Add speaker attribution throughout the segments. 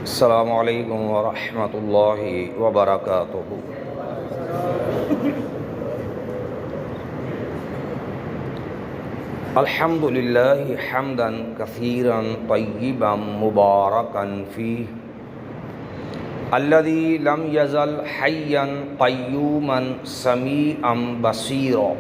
Speaker 1: السلام علیکم ورحمۃ اللہ وبرکاتہ۔ الحمد للہ حمدا کثیرا طیبا مبارکا فیہ الذی لم یزل حیا قیوما سمیعا بصیرا،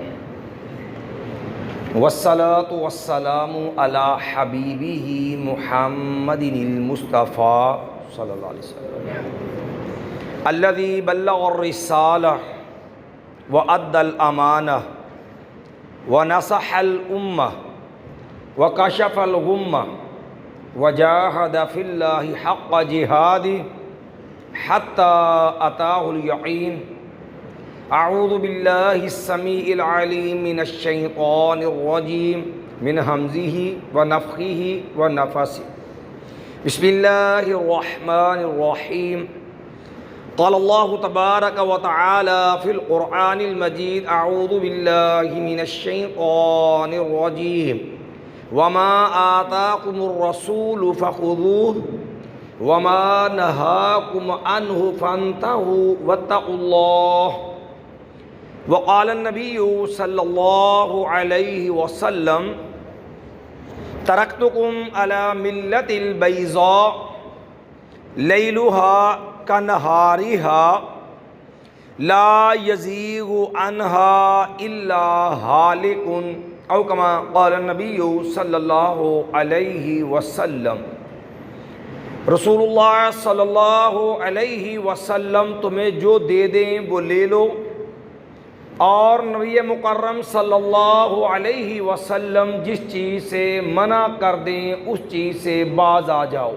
Speaker 1: والصلاة والسلام علی حبیبہ محمد المصطفیٰ صلی اللہ علیہ وسلم الذی بلغ الرسالہ وأدى الأمانة ونصح الأمة وكشف الغمة وجاهد في الله حق جهاده حتى أتاه اليقين۔ أعوذ بالله السميع العليم من الشيطان الرجيم من همزه ونفخه ونفثه۔ بسم الله الرحمن الرحيم۔ قال الله تبارك وتعالى في القرآن المجيد: أعوذ بالله من الشيطان الرجيم، وما آتاكم الرسول فخذوه وما نهاكم عنه فانتهوا واتقوا الله۔ وقال النبي صلى الله عليه وسلم: تركتكم على ملة البيضاء ليلها كنهارها لا يزيغ عنها إلا هالك، أو كما قال النبي صلی اللہ علیہ وسلم۔ رسول اللہ صلی اللہ علیہ وسلم تمہیں جو دے دیں وہ لے لو، اور نبی مکرم صلی اللہ علیہ وسلم جس چیز سے منع کر دیں اس چیز سے باز آ جاؤ۔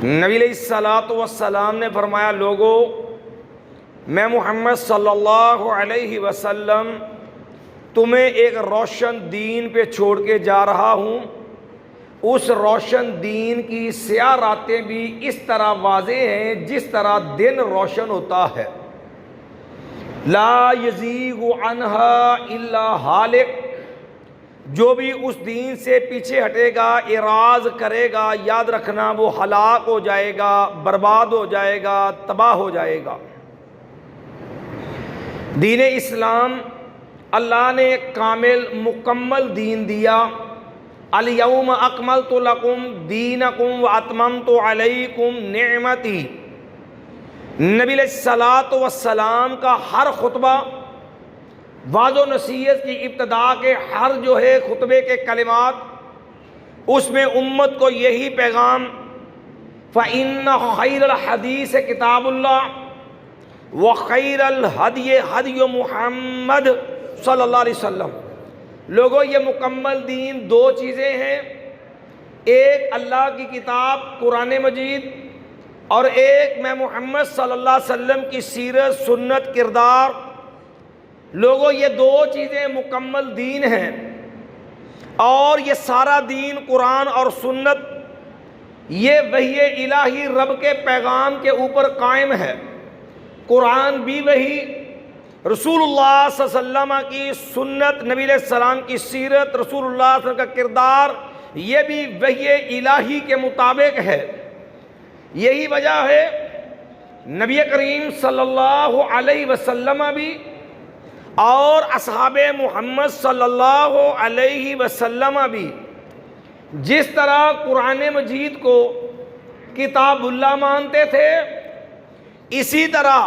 Speaker 1: نبی علیہ الصلوۃ والسلام نے فرمایا: لوگو، میں محمد صلی اللہ علیہ وسلم تمہیں ایک روشن دین پہ چھوڑ کے جا رہا ہوں۔ اس روشن دین کی سیاہ راتیں بھی اس طرح واضح ہیں جس طرح دن روشن ہوتا ہے۔ لا یزیغ عنہا الا ہالک، جو بھی اس دین سے پیچھے ہٹے گا، اعراض کرے گا، یاد رکھنا وہ ہلاک ہو جائے گا، برباد ہو جائے گا، تباہ ہو جائے گا۔ دین اسلام اللہ نے کامل مکمل دین دیا۔ الیوم اکملت لکم دینکم واتممت علیکم نعمتی۔ نبی علیہ الصلوۃ والسلام کا ہر خطبہ، واعظ و نصیحت کی ابتدا کے ہر خطبے کے کلمات، اس میں امت کو یہی پیغام: فَإِنَّ خَيْرَ الْحَدِيثِ كِتَابُ اللَّهِ وَخَيْرَ الْهَدْيِ هَدْيُ مُحَمَّدٍ صلی اللہ علیہ وسلم۔ لوگوں، یہ مکمل دین دو چیزیں ہیں، ایک اللہ کی کتاب قرآن مجید، اور ایک میں محمد صلی اللہ علیہ وسلم کی سیرت، سنت، کردار۔ لوگوں، یہ دو چیزیں مکمل دین ہیں، اور یہ سارا دین قرآن اور سنت، یہ وحی الہی رب کے پیغام کے اوپر قائم ہے۔ قرآن بھی وحی، رسول اللہ صلی اللہ علیہ وسلم کی سنت، نبی علیہ السلام کی سیرت، رسول اللہ صلی اللہ علیہ وسلم کا کردار، یہ بھی وحی الہی کے مطابق ہے۔ یہی وجہ ہے نبی کریم صلی اللہ علیہ وسلم بھی اور اصحاب محمد صلی اللہ علیہ وسلم بھی جس طرح قرآن مجید کو کتاب اللہ مانتے تھے، اسی طرح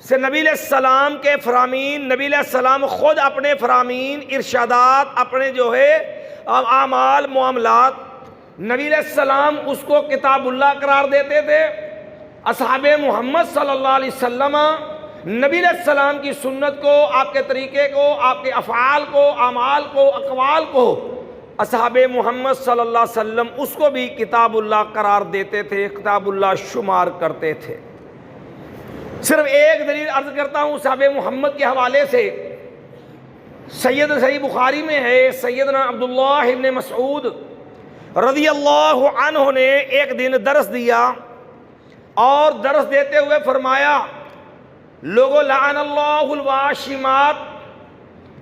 Speaker 1: سے نبی علیہ السلام کے فرامین، نبی علیہ السلام خود اپنے فرامین، ارشادات، اپنے اعمال، معاملات، نبی علیہ السلام اس کو کتاب اللہ قرار دیتے تھے۔ اصحاب محمد صلی اللہ علیہ وسلم نبی علیہ السلام کی سنت کو، آپ کے طریقے کو، آپ کے افعال کو، اعمال کو، اقوال کو، اصحاب محمد صلی اللہ علیہ وسلم اس کو بھی کتاب اللہ قرار دیتے تھے، کتاب اللہ شمار کرتے تھے۔ صرف ایک دلیل عرض کرتا ہوں صحابہ محمد کے حوالے سے۔ صحیح بخاری میں ہے، سیدنا عبداللہ ابن مسعود رضی اللہ عنہ نے ایک دن درس دیا، اور درس دیتے ہوئے فرمایا: لوگو، لعن اللہ الواشمات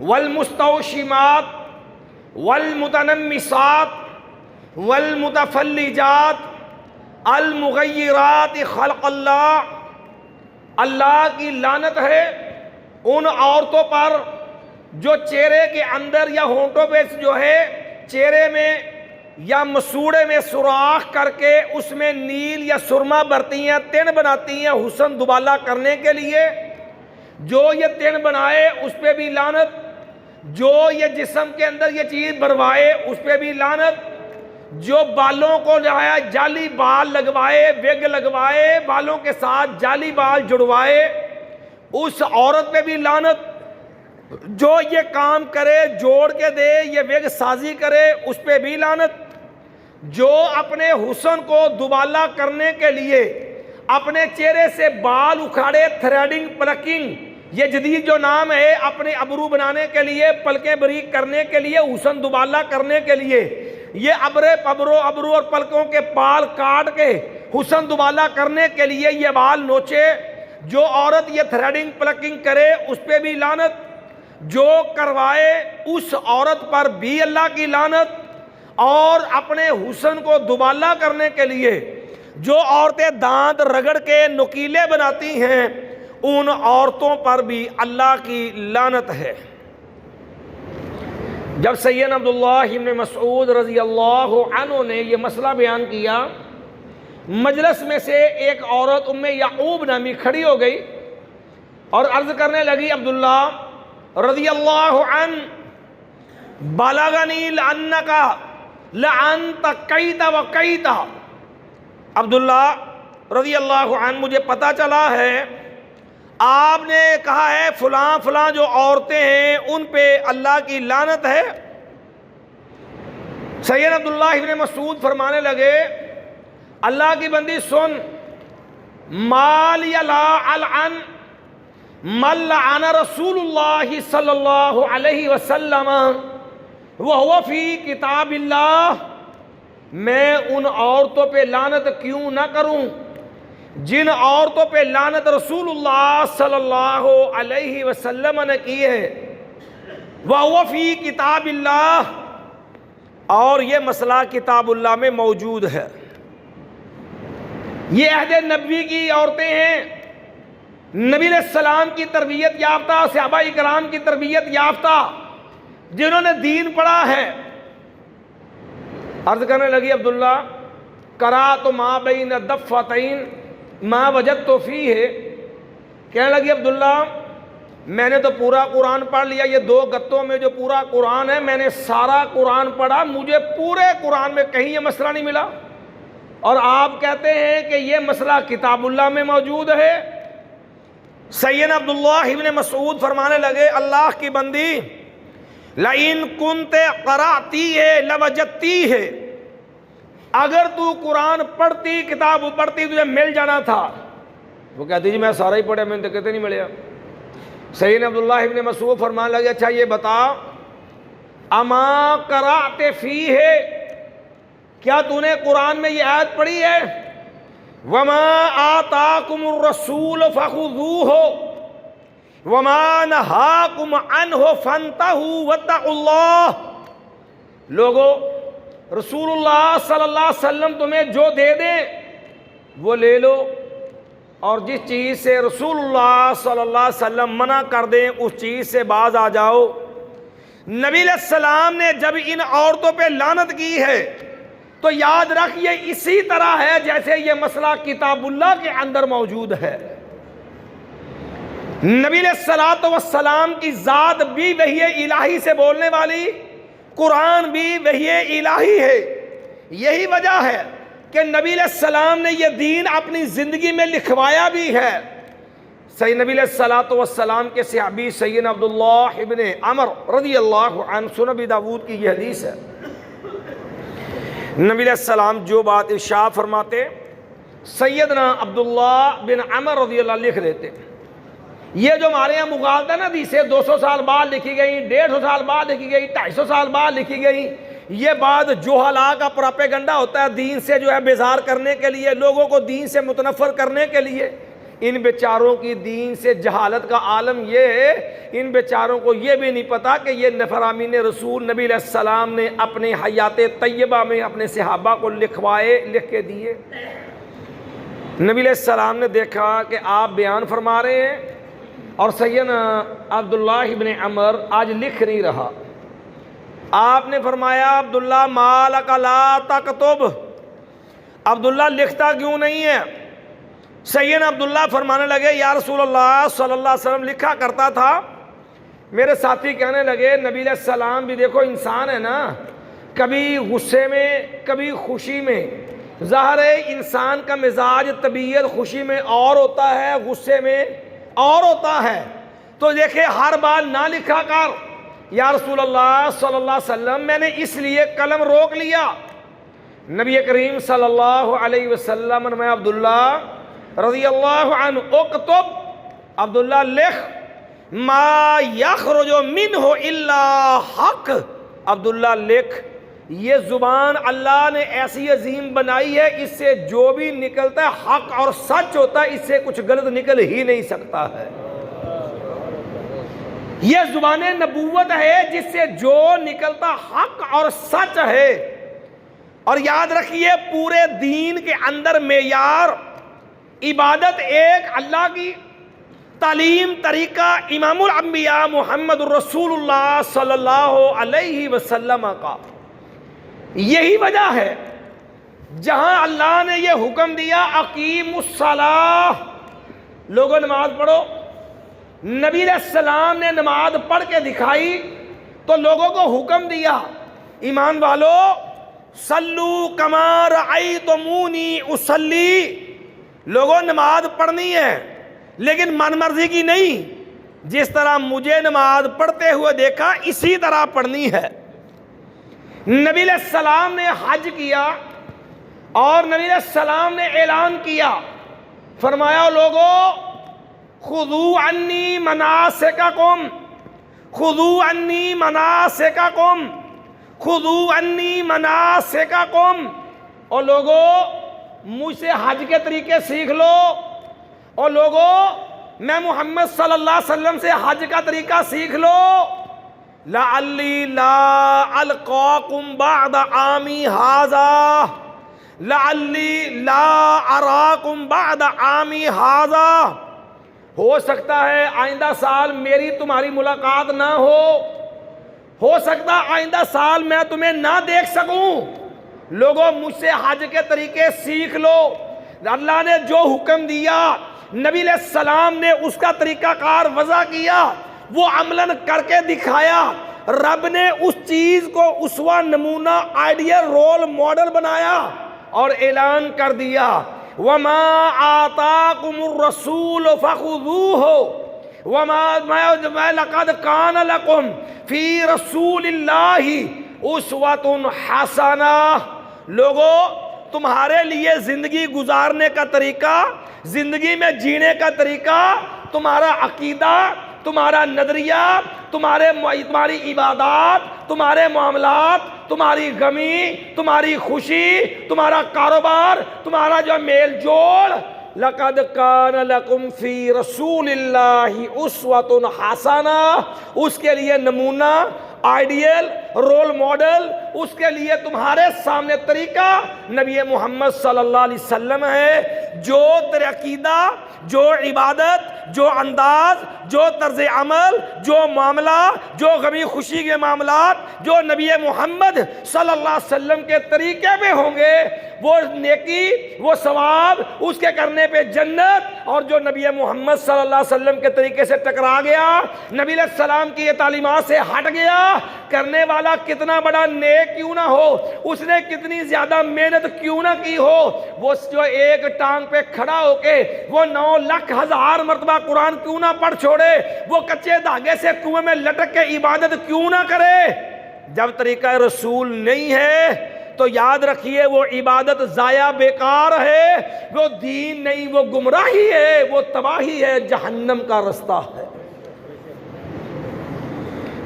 Speaker 1: والمستوشمات والمتنمسات والمتفلجات المغیرات خلق اللہ، اللہ کی لعنت ہے ان عورتوں پر جو چہرے کے اندر یا ہونٹوں پہ جو ہے چہرے میں یا مسوڑے میں سوراخ کر کے اس میں نیل یا سرما بھرتی ہیں، تن بناتی ہیں حسن دوبالا کرنے کے لیے۔ جو یہ تن بنائے اس پہ بھی لعنت، جو یہ جسم کے اندر یہ چیز بھروائے اس پہ بھی لعنت، جو بالوں کو جعلی بال لگوائے، وگ لگوائے، بالوں کے ساتھ جعلی بال جڑوائے، اس عورت پہ بھی لعنت۔ جو یہ کام کرے جوڑ کے دے، یہ وگ سازی کرے، اس پہ بھی لعنت۔ جو اپنے حسن کو دوبالا کرنے کے لیے اپنے چہرے سے بال اکھاڑے، تھریڈنگ، پلکنگ، یہ جدید جو نام ہے، اپنے ابرو بنانے کے لیے، پلکیں بریک کرنے کے لیے، حسن دوبالا کرنے کے لیے، یہ ابرو اور پلکوں کے بال کاٹ کے حسن دوبالا کرنے کے لیے یہ بال نوچے۔ جو عورت یہ تھریڈنگ پلکنگ کرے اس پہ بھی لعنت، جو کروائے اس عورت پر بھی اللہ کی لعنت۔ اور اپنے حسن کو دوبالا کرنے کے لیے جو عورتیں دانت رگڑ کے نکیلے بناتی ہیں ان عورتوں پر بھی اللہ کی لعنت ہے۔ جب سیدنا عبداللہ ابن مسعود رضی اللہ عنہ نے یہ مسئلہ بیان کیا، مجلس میں سے ایک عورت ام یعقوب نامی کھڑی ہو گئی اور عرض کرنے لگی، عبداللہ رضی اللہ عنہ، بلغنی لعنک لعنت کیت و کیت، عبداللہ رضی اللہ عنہ مجھے پتا چلا ہے آپ نے کہا ہے فلاں فلاں جو عورتیں ہیں ان پہ اللہ کی لعنت ہے۔ سید عبداللہ ابن مسعود فرمانے لگے، اللہ کی بندی سن، مال یلا العن من لعن رسول اللہ صلی اللہ علیہ وسلم وہو فی کتاب اللہ، میں ان عورتوں پہ لعنت کیوں نہ کروں جن عورتوں پہ لعنت رسول اللہ صلی اللہ علیہ وسلم نے کی ہے، وہو فی کتاب اللہ، اور یہ مسئلہ کتاب اللہ میں موجود ہے۔ یہ عہد نبوی کی عورتیں ہیں، نبی علیہ السلام کی تربیت یافتہ، صحابہ کرام کی تربیت یافتہ، جنہوں نے دین پڑھا ہے۔ عرض کرنے لگی، عبداللہ قرأت ما بین الضفتین ما وجدت فیہ، کہنے لگی عبداللہ میں نے تو پورا قرآن پڑھ لیا، یہ دو گتوں میں جو پورا قرآن ہے میں نے سارا قرآن پڑھا، مجھے پورے قرآن میں کہیں یہ مسئلہ نہیں ملا، اور آپ کہتے ہیں کہ یہ مسئلہ کتاب اللہ میں موجود ہے۔ سیدنا عبداللہ ابن مسعود فرمانے لگے، اللہ کی بندی، لئن کنت قرأتی ہے لوجدتی ہے، اگر تو قرآن پڑھتی، کتاب پڑھتی، تجھے مل جانا تھا۔ وہ کہتی جی میں سارا ہی پڑھا، میں نے تو کہتے نہیں ملیا۔ سیدنا عبداللہ ابن مسعود فرمانے لگے، اچھا یہ بتا، اما قرأت فیہ، کیا تو نے قرآن میں یہ آیت پڑھی ہے، وما آتاکم الرسول فخذوہ وما نہاکم عنہ فانتہوا واتقوا اللہ، لوگو رسول اللہ صلی اللہ علیہ وسلم تمہیں جو دے دیں وہ لے لو، اور جس چیز سے رسول اللہ صلی اللہ علیہ وسلم منع کر دیں اس چیز سے باز آ جاؤ۔ نبی علیہ السلام نے جب ان عورتوں پہ لعنت کی ہے تو یاد رکھ یہ اسی طرح ہے جیسے یہ مسئلہ کتاب اللہ کے اندر موجود ہے۔ نبی علیہ السلام کی ذات بھی وحی الہی سے بولنے والی، قرآن بھی وحی الہی ہے۔ یہی وجہ ہے کہ نبی علیہ السلام نے یہ دین اپنی زندگی میں لکھوایا بھی ہے۔ سید نبی علیہ السلام کے صحابی سیدنا عبداللہ ابن عمر رضی اللہ عنہ، سنن ابی داؤد کی یہ حدیث ہے، نبی علیہ السلام جو بات ارشاد فرماتے سیدنا عبداللہ بن عمر رضی اللہ لکھ دیتے، یہ جو ہمارے یہاں مغالطہ ہے نا، حدیثیں 200 سال بعد لکھی گئی، 150 سال بعد لکھی گئی، 250 سال بعد لکھی گئی، یہ بات جوہلا کا پراپیگنڈا ہوتا ہے، دین سے جو ہے بیزار کرنے کے لیے، لوگوں کو دین سے متنفر کرنے کے لیے۔ ان بیچاروں کی دین سے جہالت کا عالم یہ ہے، ان بیچاروں کو یہ بھی نہیں پتا کہ یہ فرامین رسول نبی علیہ السلام نے اپنے حیات طیبہ میں اپنے صحابہ کو لکھ کے دیے۔ نبی علیہ السلام نے دیکھا کہ آپ بیان فرما رہے ہیں اور سیدنا عبداللہ ابن عمر آج لکھ نہیں رہا. آپ نے فرمایا عبداللہ مالک لا تکتب، عبداللہ لکھتا کیوں نہیں ہے؟ سیدنا عبداللہ فرمانے لگے یا رسول اللہ صلی اللہ علیہ وسلم لکھا کرتا تھا. میرے ساتھی کہنے لگے نبی علیہ السلام بھی دیکھو انسان ہے نا، کبھی غصے میں کبھی خوشی میں. ظاہر ہے انسان کا مزاج طبیعت خوشی میں اور ہوتا ہے غصے میں اور ہوتا ہے، تو دیکھے ہر بار نہ لکھا کر. یا رسول اللہ صلی اللہ علیہ وسلم میں نے اس لیے قلم روک لیا. نبی کریم صلی اللہ علیہ وسلم نے عبداللہ رضی اللہ عنہ اکتب، عبداللہ لکھ، ما یخرج منہ الا حق، عبداللہ لکھ، یہ زبان اللہ نے ایسی عظیم بنائی ہے اس سے جو بھی نکلتا ہے حق اور سچ ہوتا ہے، اس سے کچھ غلط نکل ہی نہیں سکتا ہے. یہ زبان نبوت ہے جس سے جو نکلتا حق اور سچ ہے. اور یاد رکھیے پورے دین کے اندر معیار عبادت ایک اللہ کی، تعلیم طریقہ امام الانبیاء محمد الرسول اللہ صلی اللہ علیہ وسلم کا. یہی وجہ ہے جہاں اللہ نے یہ حکم دیا اقیموا الصلاۃ، لوگوں نماز پڑھو. نبی علیہ السلام نے نماز پڑھ کے دکھائی تو لوگوں کو حکم دیا ایمان والو صلو کما رأیتمونی اصلی، لوگوں نماز پڑھنی ہے لیکن من مرضی کی نہیں، جس طرح مجھے نماز پڑھتے ہوئے دیکھا اسی طرح پڑھنی ہے. نبی علیہ السلام نے حج کیا اور نبی علیہ السلام نے اعلان کیا، فرمایا لوگوں خذوا عنی مناسککم، خذوا عنی مناسککم، خذوا عنی مناسککم، اور لوگوں مجھ سے حج کے طریقے سیکھ لو. اور لوگوں میں محمد صلی اللہ علیہ وسلم سے حج کا طریقہ سیکھ لو. لعلی لا القاکم بعد عامی ھذا، لعلی لا اراکم بعد عامی ھذا، ہو سکتا ہے آئندہ سال میری تمہاری ملاقات نہ ہو سکتا آئندہ سال میں تمہیں نہ دیکھ سکوں. لوگوں مجھ سے حج کے طریقے سیکھ لو. اللہ نے جو حکم دیا نبی علیہ السلام نے اس کا طریقہ کار وضع کیا، وہ عملاً کر کے دکھایا. رب نے اس چیز کو اسوہ نمونہ آئیڈیل رول ماڈل بنایا اور اعلان کر دیا وَمَا آتَاكُمُ الرَّسُولُ فَخُذُوهُ وَمَا لَقَدْ كَانَ لَكُمْ فِي رَسُولِ اللَّهِ أُسْوَةٌ حَسَنَةٌ. لوگوں تمہارے لیے زندگی گزارنے کا طریقہ، زندگی میں جینے کا طریقہ، تمہارا عقیدہ، تمہارا نظریہ، تمہاری عبادات، تمہارے معاملات، تمہاری غمی، تمہاری خوشی، تمہارا کاروبار، تمہارا جو میل جول، لَقَدْ كَانَ لَكُمْ فِي رَسُولِ اللَّهِ أُسْوَةٌ حَسَنَةٌ، اس کے لیے نمونہ آئیڈیل رول ماڈل، اس کے لیے تمہارے سامنے طریقہ نبی محمد صلی اللہ علیہ وسلم ہے. جو عقیدہ، جو عبادت، جو انداز، جو طرز عمل، جو معاملہ، جو غمی خوشی کے معاملات جو نبی محمد صلی اللہ علیہ وسلم کے طریقے میں ہوں گے، وہ نیکی، وہ ثواب، اس کے کرنے پہ جنت. اور جو نبی محمد صلی اللہ علیہ وسلم کے طریقے سے ٹکرا گیا، نبی علیہ السلام کی یہ تعلیمات سے ہٹ گیا، کرنے والا کتنا بڑا نیک کیوں نہ ہو، اس نے کتنی زیادہ محنت کیوں نہ کی ہو، وہ جو ایک ٹانگ پہ کھڑا ہو کے وہ 9 لاکھ ہزار مرتبہ قرآن کیوں نہ پڑھ چھوڑے، وہ کچے دھاگے سے کنویں میں لٹک کے عبادت کیوں نہ کرے. جب طریقہ رسول نہیں ہے تو یاد رکھیے وہ عبادت ضائع بیکار ہے، وہ دین نہیں، وہ گمراہی ہے، وہ تباہی ہے، جہنم کا رستہ ہے.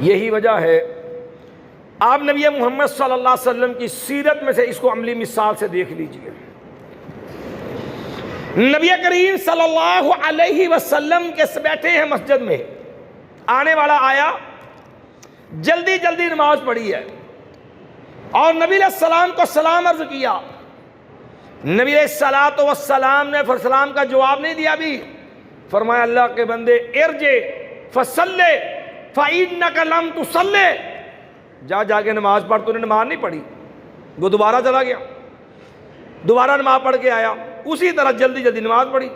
Speaker 1: یہی وجہ ہے آپ نبی محمد صلی اللہ علیہ وسلم کی سیرت میں سے اس کو عملی مثال سے دیکھ لیجئے. نبی کریم صلی اللہ علیہ وسلم کے بیٹھے ہیں مسجد میں، آنے والا آیا، جلدی جلدی نماز پڑھی ہے اور نبی علیہ السلام کو سلام عرض کیا. نبی علیہ الصلوۃ والسلام نے سلام کا جواب نہیں دیا بھی، فرمایا اللہ کے بندے ارجع فصلی فإنک لم تصلی، جا کے نماز پڑھ، تو نے نماز نہیں پڑھی۔ وہ دوبارہ چلا گیا، دوبارہ نماز پڑھ کے آیا، اسی طرح جلدی جلدی نماز پڑھی،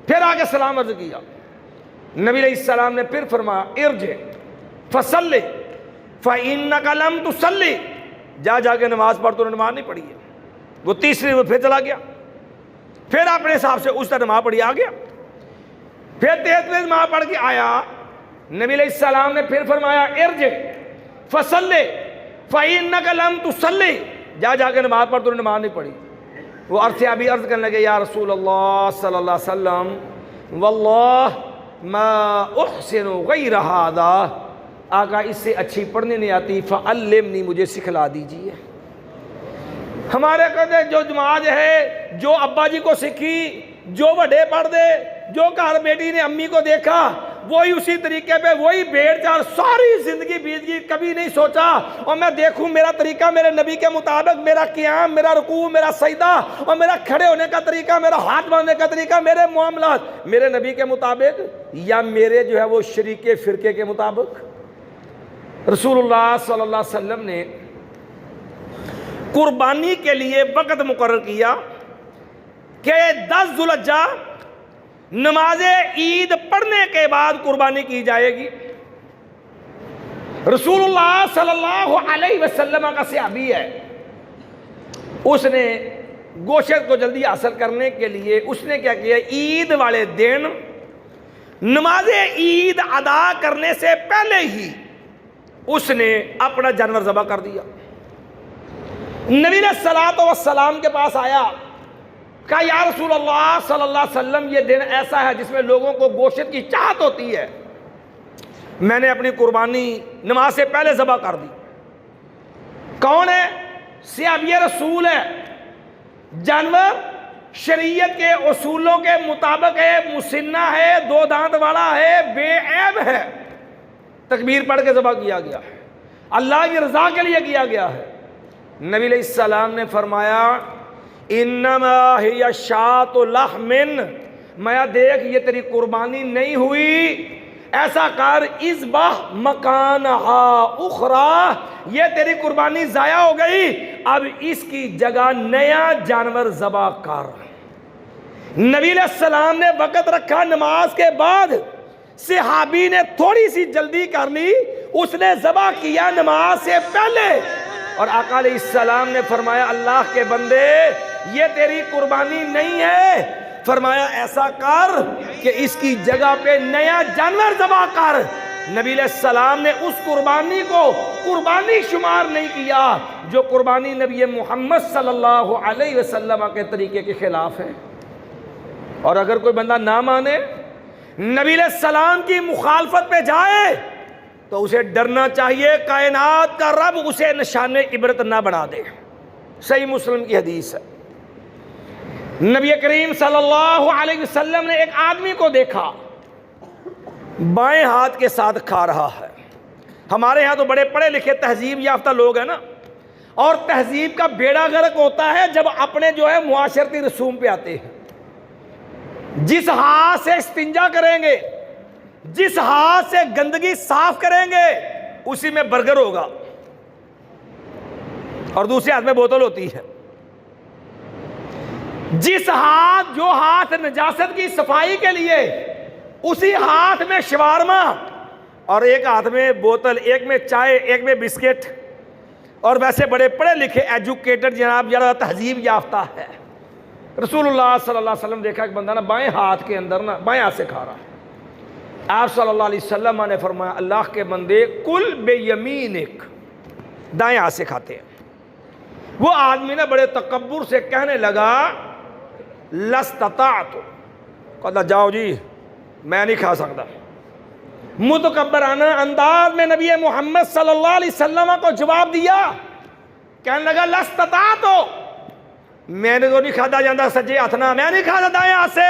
Speaker 1: پھر آگے سلام عرض کیا۔ نبی علیہ السلام نے پھر فرمایا ارجع فصلی فإنک لم تصلی، جا کے نماز پڑھ، تو نے نماز نہیں پڑھی ہے۔ وہ تیسری وہ پھر چلا گیا، پھر اپنے حساب سے اس طرح نماز پڑھی آ گیا، پھر تیز نماز پڑھ کے آیا۔ نبی علیہ السلام نے پھر فرمایا ارجع فصلی فإنک لم تصلی، جا کے نماز پڑھ، تو نے نماز نہیں پڑھی۔ وہ ابھی عرض کرنے لگے یا رسول اللہ صلی اللہ علیہ وسلم واللہ ما احسن غیر ھذا، آقا اس سے اچھی پڑھنے نہیں آتی، فعلمنی، مجھے سکھلا دیجیے۔ ہمارے کہتے جو نماز ہے جو ابا جی کو سیکھی، جو بڑے پڑھ دے، جو گھر بیٹی نے امی کو دیکھا وہی اسی طریقے پہ وہی بھیڑ چال ساری زندگی بیت گئی، کبھی نہیں سوچا اور میں دیکھوں میرا طریقہ میرے نبی کے مطابق، میرا قیام، میرا رکوع، میرا سجدہ اور میرا کھڑے ہونے کا طریقہ، میرا ہاتھ باندھنے کا طریقہ، میرے معاملات میرے نبی کے مطابق یا میرے جو ہے وہ شریک فرقے کے مطابق۔ رسول اللہ صلی اللہ علیہ وسلم نے قربانی کے لیے وقت مقرر کیا کہ 10 ذوالحجہ نماز عید پڑھنے کے بعد قربانی کی جائے گی۔ رسول اللہ صلی اللہ علیہ وسلم کا صحابی ہے، اس نے گوشت کو جلدی حاصل کرنے کے لیے اس نے کیا کیا، عید والے دن نماز عید ادا کرنے سے پہلے ہی اس نے اپنا جانور ذبح کر دیا۔ نبی علیہ الصلوۃ والسلام کے پاس آیا، کہا یا رسول اللہ صلی اللہ علیہ وسلم یہ دن ایسا ہے جس میں لوگوں کو گوشت کی چاہت ہوتی ہے، میں نے اپنی قربانی نماز سے پہلے ذبح کر دی۔ کون ہے؟ صحابی رسول ہے، جانور شریعت کے اصولوں کے مطابق ہے، مسنہ ہے، 2 دانت والا ہے، بے عیب ہے، تکبیر پڑھ کے ذبح کیا گیا ہے، اللہ کی رضا کے لیے کیا گیا ہے۔ نبی علیہ السلام نے فرمایا انما ہی شاۃ لحم، میں دیکھ یہ تیری قربانی نہیں ہوئی، ایسا کر اذبح مکانہا اخری، یہ تیری قربانی ضائع ہو گئی، اب اس کی جگہ نیا جانور ذبح کر۔ نبی علیہ السلام نے وقت رکھا نماز کے بعد، صحابی نے تھوڑی سی جلدی کر لی، اس نے ذبح کیا نماز سے پہلے، اور آقا علیہ السلام نے فرمایا اللہ کے بندے یہ تیری قربانی نہیں ہے، فرمایا ایسا کر کہ اس کی جگہ پہ نیا جانور ذبح کر۔ نبی علیہ السلام نے اس قربانی کو قربانی شمار نہیں کیا جو قربانی نبی محمد صلی اللہ علیہ وسلم کے طریقے کے خلاف ہے۔ اور اگر کوئی بندہ نہ مانے، نبی علیہ السلام کی مخالفت پہ جائے، تو اسے ڈرنا چاہیے کائنات کا رب اسے نشان عبرت نہ بنا دے۔ صحیح مسلم کی حدیث ہے، نبی کریم صلی اللہ علیہ وسلم نے ایک آدمی کو دیکھا بائیں ہاتھ کے ساتھ کھا رہا ہے۔ ہمارے ہاں تو بڑے پڑھے لکھے تہذیب یافتہ لوگ ہیں نا، اور تہذیب کا بیڑا غرق ہوتا ہے جب اپنے جو ہے معاشرتی رسوم پہ آتے ہیں۔ جس ہاتھ سے استنجا کریں گے، جس ہاتھ سے گندگی صاف کریں گے، اسی میں برگر ہوگا اور دوسرے ہاتھ میں بوتل ہوتی ہے۔ جس ہاتھ جو ہاتھ نجاست کی صفائی کے لیے، اسی ہاتھ میں شوارما اور ایک ہاتھ میں بوتل، ایک میں چائے، ایک میں بسکٹ، اور ویسے بڑے پڑھے لکھے ایجوکیٹڈ جناب زیادہ تہذیب یافتہ ہے۔ رسول اللہ صلی اللہ علیہ وسلم دیکھا کہ بندہ نا بائیں ہاتھ کے اندر نا بائیں ہاتھ سے کھا رہا ہے۔ آپ صلی اللہ علیہ وسلم نے فرمایا اللہ کے بندے کل بے یمینک، دائیں ہاتھ سے کھاتے ہیں۔ وہ آدمی نے بڑے تکبر سے کہنے لگا لستطعت، کہتا جاؤ جی میں نہیں کھا سکتا۔ متکبرانہ انداز میں نبی محمد صلی اللہ علیہ وسلم کو جواب دیا، کہنے لگا لستطعت، میں نے تو نہیں کھادا جاندہ سجے ہاتھنا، میں نہیں کھادا دائیں ہاتھ سے۔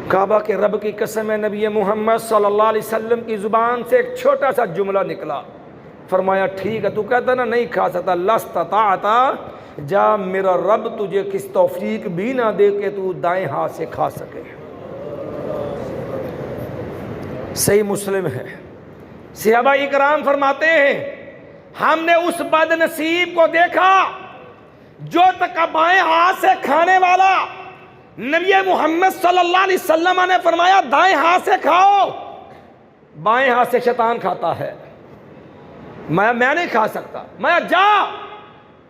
Speaker 1: کعبہ کے رب کی قسم ہے، نبی محمد صلی اللہ علیہ وسلم کی زبان سے ایک چھوٹا سا جملہ نکلا، فرمایا ٹھیک ہے تو کہتا نا نہیں کھا سکتا، لستطعت جا میرا رب تجھے کس توفیق بھی نہ دے کہ تو دائیں ہاتھ سے کھا سکے۔ صحیح مسلم ہے۔ صحابہ اکرام فرماتے ہیں ہم نے اس بد نصیب کو دیکھا جو تک بائیں ہاتھ سے کھانے والا، نبی محمد صلی اللہ علیہ وسلم نے فرمایا دائیں ہاتھ سے کھاؤ، بائیں ہاتھ سے شیطان کھاتا ہے۔ میں نہیں کھا سکتا۔ میں جا،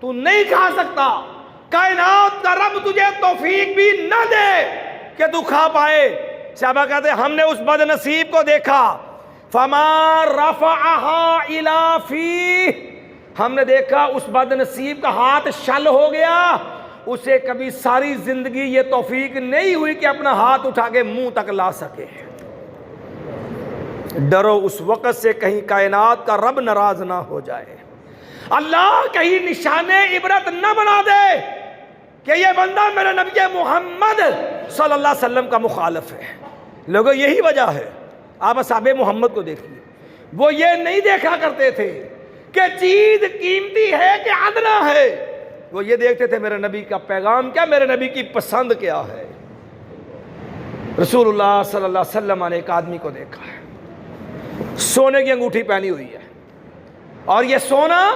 Speaker 1: تو نہیں کھا سکتا، کائنات کا رب تجھے توفیق بھی نہ دے کہ تو کھا پائے۔ صحابہ کہتے ہیں ہم نے اس بد نصیب کو دیکھا، فما رفعها الى فیہ، ہم نے دیکھا اس بد نصیب کا ہاتھ شل ہو گیا، اسے کبھی ساری زندگی یہ توفیق نہیں ہوئی کہ اپنا ہاتھ اٹھا کے منہ تک لا سکے۔ ڈرو اس وقت سے کہیں کائنات کا رب ناراض نہ ہو جائے، اللہ کہیں نشان عبرت نہ بنا دے کہ یہ بندہ میرے نبی محمد صلی اللہ علیہ وسلم کا مخالف ہے۔ لوگوں یہی وجہ ہے، آپ اصحاب محمد کو دیکھیے، وہ یہ نہیں دیکھا کرتے تھے کہ چیز قیمتی ہے کہ ادنا ہے، وہ یہ دیکھتے تھے میرے نبی کا پیغام کیا، میرے نبی کی پسند کیا ہے۔ رسول اللہ صلی اللہ علیہ وسلم نے ایک آدمی کو دیکھا ہے، سونے کی انگوٹھی پہنی ہوئی ہے، اور یہ سونا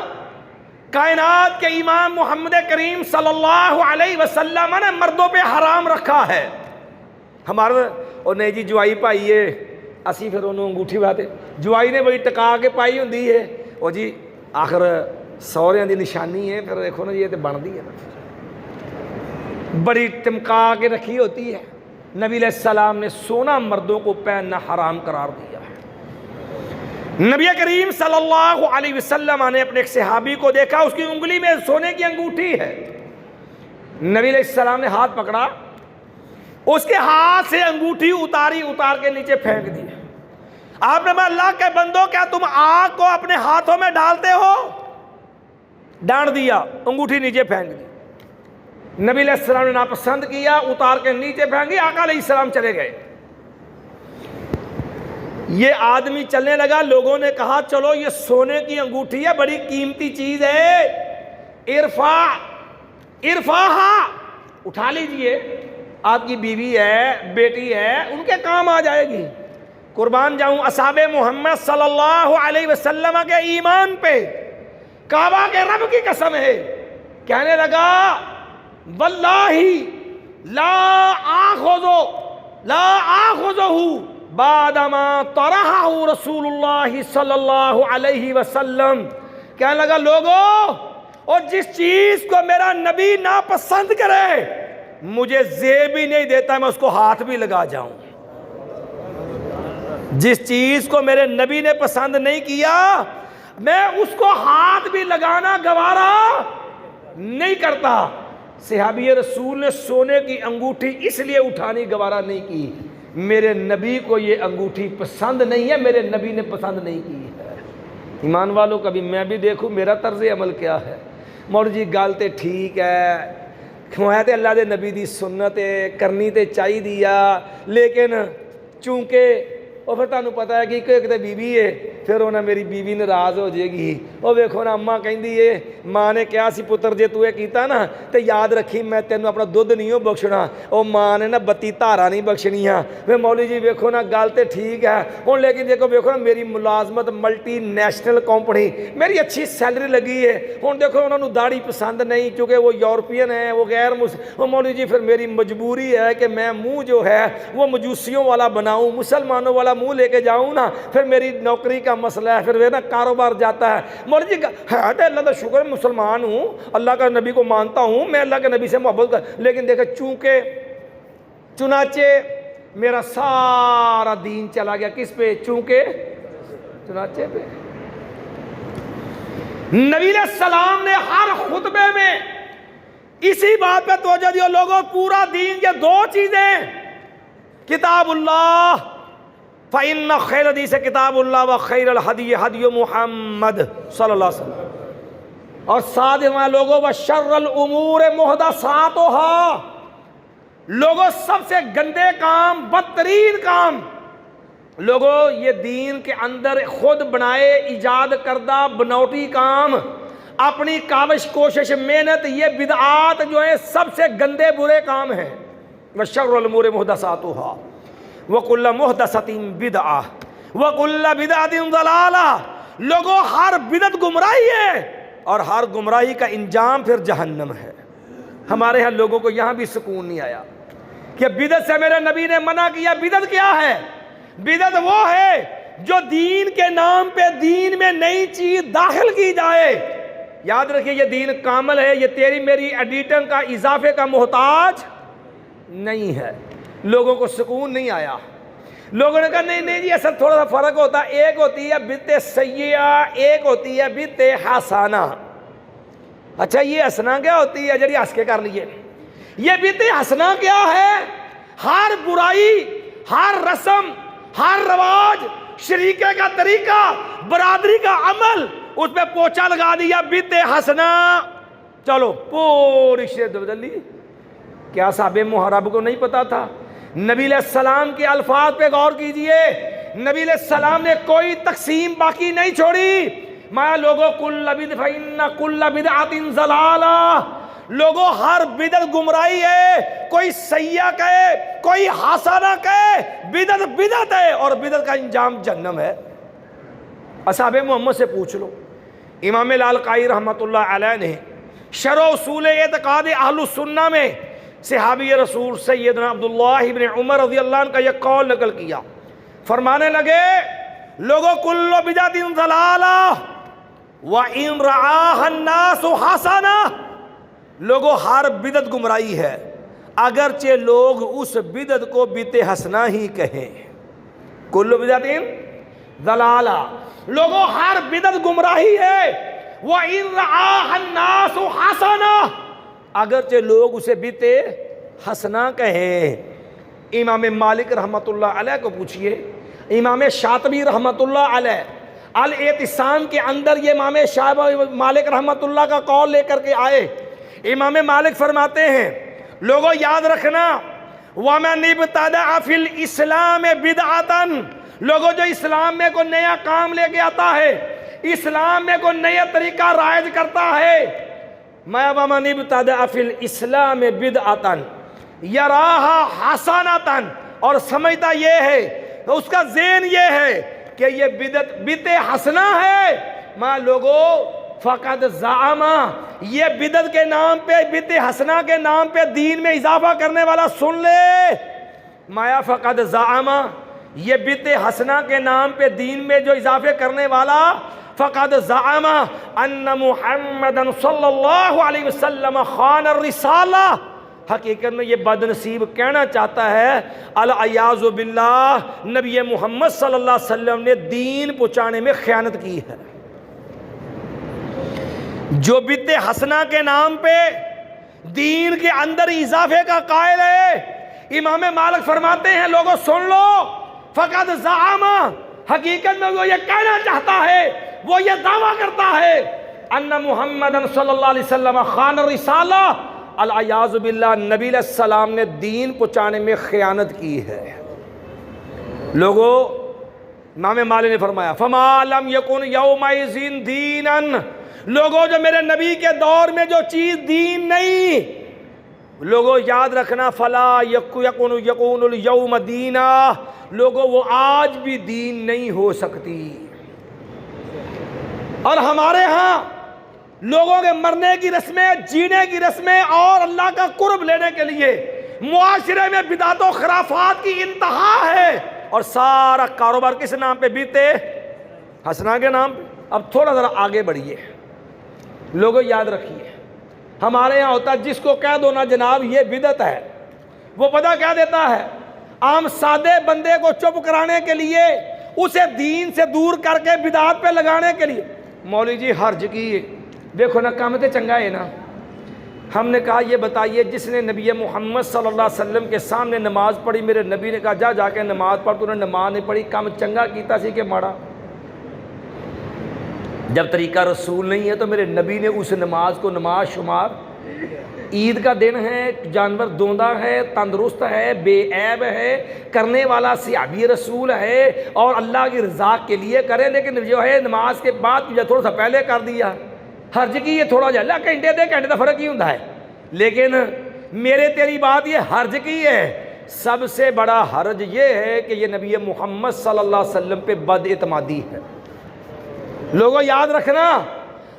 Speaker 1: کائنات کے امام محمد کریم صلی اللہ علیہ وسلم نے مردوں پہ حرام رکھا ہے۔ ہمارے اور نہیں جی جوائی پائی ہے، اسی پھر انہوں انگوٹھی باتے جوائی نے بڑی ٹکا کے پائی ہوں ہے، اور جی آخر سوریاں دی نشانی ہے، پھر دیکھو نا یہ تو بن دی ہے نا، بڑی ٹمکا کے رکھی ہوتی ہے۔ نبی علیہ السلام نے سونا مردوں کو پہننا حرام قرار دیا ہے۔ نبی کریم صلی اللہ علیہ وسلم نے اپنے ایک صحابی کو دیکھا، اس کی انگلی میں سونے کی انگوٹھی ہے۔ نبی علیہ السلام نے ہاتھ پکڑا، اس کے ہاتھ سے انگوٹھی اتار کے نیچے پھینک دی۔ آپ نے کہا اللہ کے بندو کیا تم آگ کو اپنے ہاتھوں میں ڈالتے ہو؟ ڈانٹ دیا، انگوٹھی نیچے پھینک دی۔ نبی علیہ السلام نے ناپسند کیا، اتار کے نیچے پھینک دی، آقا علیہ السلام چلے گئے۔ یہ آدمی چلنے لگا، لوگوں نے کہا چلو یہ سونے کی انگوٹھی ہے، بڑی قیمتی چیز ہے، ارفعھا، اٹھا لیجئے، آپ کی بیوی ہے، بیٹی ہے، ان کے کام آ جائے گی۔ قربان جاؤں اصحاب محمد صلی اللہ علیہ وسلم کے ایمان پہ کعبہ کے رب کی قسم ہے، کہنے لگا واللہ لا آخذہ بعدما طرحہ رسول اللہ صلی اللہ علیہ وسلم، کہنے لگا لوگوں، اور جس چیز کو میرا نبی ناپسند کرے مجھے زیب بھی نہیں دیتا، میں اس کو ہاتھ بھی لگا جاؤں۔ جس چیز کو میرے نبی نے پسند نہیں کیا میں اس کو ہاتھ بھی لگانا گوارا نہیں کرتا۔ صحابی رسول نے سونے کی انگوٹھی اس لیے اٹھانی گوارا نہیں کی، میرے نبی کو یہ انگوٹھی پسند نہیں ہے، میرے نبی نے پسند نہیں کی ہے۔ ایمان والوں کبھی میں بھی دیکھوں میرا طرز عمل کیا ہے۔ مولوی جی گل تے ٹھیک ہے، کھویا تے اللہ دے نبی دی سنت کرنی تے چاہی دیا، لیکن چونکہ اور پھر تانوں پتہ ہے کہ ایک تے بیوی ہے، پھر انہیں میری بیوی ناراض ہو جائے گی۔ وہ ویکھو نا اماں کہندی ہے، ماں نے کہا سی پتر جے تو یہ کیتا نا تے یاد رکھی میں تینوں اپنا دودھ نہیں ہو بخشنا، او ماں نے نا 32 دھارا نہیں بخشنیاں۔ پھر مولوی جی ویکھو نا گل تے ٹھیک ہے ہن، لیکن دیکھو ویکھو نا میری ملازمت ملٹی نیشنل کمپنی، میری اچھی سیلری لگی ہے، ہن دیکھو انہوں نے داڑھی پسند نہیں کیونکہ وہ یورپین ہیں، وہ غیر مولوی جی پھر میری مجبوری ہے کہ میں منہ جو ہے وہ مجوسیوں والا بناؤں، مسلمانوں والا منہ لے کے جاؤں نا، پھر میری نوکری کا مسئلہ ہے، پھر وہ نا کاروبار جاتا ہے۔ مولوی جی ہے تو اللہ کا شکر مسلمان ہوں، اللہ کا نبی کو مانتا ہوں، میں اللہ کے نبی سے محبت کر، لیکن دیکھیں چنانچہ میرا سارا دین چلا گیا کس پہ؟ چنانچہ پہ۔ نبی علیہ السلام نے ہر خطبے میں اسی بات پہ توجہ دیا، لوگوں پورا دین یہ دو چیزیں، کتاب اللہ فَإِنَّ خَيْرَ الْحَدِيثِ کتاب اللہ وَخَيْرَ الْهَدْيِ هَدْيُ محمد صلی اللہ علیہ وسلم، اور ساتھ ہمارے لوگوں وَشَرَّ الْأُمُورِ مُحْدَثَاتُهَا، لوگوں سب سے گندے کام، بدترین کام، لوگوں یہ دین کے اندر خود بنائے ایجاد کردہ بناوٹی کام، اپنی کاوش کوشش محنت، یہ بدعات جو ہے سب سے گندے برے کام ہیں۔ وشر الامور محدثاتها وکل محدثۃ بدعہ وکل بدعۃ ضلالہ۔ لوگوں ہر بدعت گمراہی ہے اور ہر گمراہی کا انجام پھر جہنم ہے۔ ہمارے ہاں لوگوں کو یہاں بھی سکون نہیں آیا کہ بدعت سے میرے نبی نے منع کیا۔ بدعت کیا ہے؟ بدعت وہ ہے جو دین کے نام پہ دین میں نئی چیز داخل کی جائے۔ یاد رکھیے یہ دین کامل ہے، یہ تیری میری ایڈیٹنگ کا اضافے کا محتاج نہیں ہے۔ لوگوں کو سکون نہیں آیا۔ لوگوں نے کہا نہیں جی اصل تھوڑا سا فرق ہوتا ہے، ایک ہوتی ہے بدعت سیئہ، ایک ہوتی ہے بدعت حسنہ۔ اچھا یہ حسنہ کیا ہوتی ہے؟ جڑی ہنس کے کر لیے۔ یہ بدعت حسنہ کیا ہے؟ ہر برائی، ہر رسم، ہر رواج، شریکے کا طریقہ، برادری کا عمل، اس پہ پوچھا لگا دیا بدعت حسنہ، چلو پوری شریعت بدل لی۔ کیا صحابہ محرب کو نہیں پتا تھا؟ نبی علیہ السلام کے الفاظ پہ غور کیجئے، نبی علیہ السلام نے کوئی تقسیم باقی نہیں چھوڑی۔ مایا لوگوں کل بدعۃ فإن کل بدعۃ ضلالہ، لوگوں ہر بدعت گمراہی ہے، کوئی سیئہ کہے کوئی حسنہ کہے، بدعت بدعت ہے اور بدعت کا انجام جہنم ہے۔ اصحاب محمد سے پوچھ لو۔ امام لالکائی رحمۃ اللہ علیہ نے شرح اصول اعتقاد اہل السنہ میں صحابی رسول سیدنا عبداللہ بن عمر رضی اللہ عنہ کا یہ قول نقل کیا۔ فرمانے لگے لوگوں کل بدعۃ ضلالہ وَإِن رَآهَا النَّاسُ حَسَنَةً، لوگوں ہر بدعت گمراہی ہے اگرچہ لوگ اس بدعت کو بدعت حسنہ ہی کہیں۔ کل بدعۃ ضلالہ، لوگوں ہر بدعت گمراہی ہے۔ وَإِن رَآهَا النَّاسُ حَسَنَةً، اگرچہ لوگ اسے بدعت حسنہ کہیں۔ امام مالک رحمۃ اللہ علیہ کو پوچھئے، امام شاطبی رحمۃ اللہ علیہ الاعتصام کے اندر یہ امام مالک رحمۃ اللہ کا قول لے کر کے آئے۔ امام مالک فرماتے ہیں لوگوں یاد رکھنا وَمَنِ ابْتَدَعَ فِي الْإِسْلَامِ بِدْعَةً، لوگوں جو اسلام میں کوئی نیا کام لے کے آتا ہے، اسلام میں کوئی نیا طریقہ رائج کرتا ہے، وَمَنِ ابْتَدَعَ فِي الْإِسْلَامِ بِدْعَةً يَرَاهَا حَسَنَةً، اور سمجھتا یہ ہے، اس کا ذہن یہ ہے کہ یہ بدعت حسنہ ہے، ماں لوگوں فقط زعما، یہ بدعت کے نام پہ، بدعت حسنہ کے نام پہ دین میں اضافہ کرنے والا سن لے، مایا فقط زعما، یہ بدعت حسنہ کے نام پہ دین میں جو اضافے کرنے والا، فقط زعما ان محمد صلی اللہ علیہ وسلم خان الرسالہ، حقیقت میں یہ بد نصیب کہنا چاہتا ہے العیاذ باللہ نبی محمد صلی اللہ علیہ وسلم نے دین پہنچانے میں خیانت کی ہے۔ جو بدعت حسنہ کے نام پہ دین کے اندر اضافے کا قائل ہے، امام مالک فرماتے ہیں لوگوں سن لو، فقط زعما، حقیقت میں وہ یہ کہنا چاہتا ہے، وہ یہ دعویٰ کرتا ہے ان محمد صلی اللہ علیہ وسلم خان الرسالہ، العیاذ باللہ نبی علیہ السلام نے دین پہنچانے میں خیانت کی ہے۔ لوگوں امام مالک نے فرمایا فما لم یکن یومئذ دینا، لوگوں جو میرے نبی کے دور میں جو چیز دین نہیں، لوگوں یاد رکھنا فلا یکون الیوم دینا، لوگوں وہ آج بھی دین نہیں ہو سکتی۔ اور ہمارے ہاں لوگوں کے مرنے کی رسمیں، جینے کی رسمیں اور اللہ کا قرب لینے کے لیے معاشرے میں بدعت و خرافات کی انتہا ہے، اور سارا کاروبار کس نام پہ؟ بدعت حسنہ کے نام پہ۔ اب تھوڑا ذرا آگے بڑھیے، لوگوں یاد رکھیے ہمارے یہاں ہوتا ہے جس کو کہہ دو نا جناب یہ بدعت ہے، وہ پتہ کیا دیتا ہے؟ عام سادے بندے کو چپ کرانے کے لیے، اسے دین سے دور کر کے بدعت پہ لگانے کے لیے، مولوی جی حرج کی دیکھو نا کام تے چنگا ہے نا۔ ہم نے کہا یہ بتائیے جس نے نبی محمد صلی اللہ علیہ وسلم کے سامنے نماز پڑھی، میرے نبی نے کہا جا کے نماز پڑھ، تو نے نماز نہیں پڑھی، کام چنگا کیتا سی کہ ماڑا؟ جب طریقہ رسول نہیں ہے تو میرے نبی نے اس نماز کو نماز شمار، عید کا دن ہے، جانور دوندا ہے، تندرست ہے، بے عیب ہے، کرنے والا صحابی رسول ہے اور اللہ کی رضا کے لیے کرے، لیکن جو ہے نماز کے بعد تھوڑا سا پہلے کر دیا۔ حرج کی یہ تھوڑا جا لا گھنٹے دے گھنٹے دا فرق ہی ہوتا ہے، لیکن میرے تیری بات یہ حرج کی ہے، سب سے بڑا حرج یہ ہے کہ یہ نبی محمد صلی اللہ علیہ وسلم پہ بد اعتمادی ہے۔ لوگوں یاد رکھنا،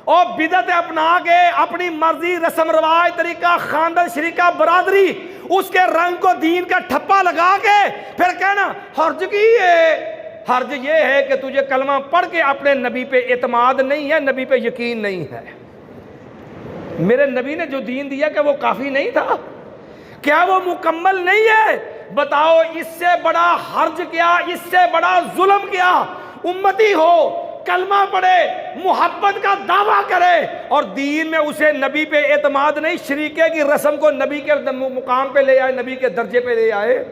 Speaker 1: اور بدعت اپنا کے اپنی مرضی رسم رواج طریقہ خاندان شریکہ برادری اس کے رنگ کو دین کا ٹھپا لگا کے پھر کہنا حرج کی ہے۔ حرج یہ ہے کہ تجھے کلمہ پڑھ کے اپنے نبی پہ اعتماد نہیں ہے، نبی پہ یقین نہیں ہے۔ میرے نبی نے جو دین دیا کہ وہ کافی نہیں تھا؟ کیا وہ مکمل نہیں ہے؟ بتاؤ اس سے بڑا حرج کیا، اس سے بڑا ظلم کیا؟ امتی ہو، کلمہ پڑھے، محبت کا دعویٰ کرے اور دین میں اسے نبی پہ اعتماد نہیں، شریکے کی رسم کو نبی کے مقام پہ لے آئے، نبی کے درجے پہ لے آئے۔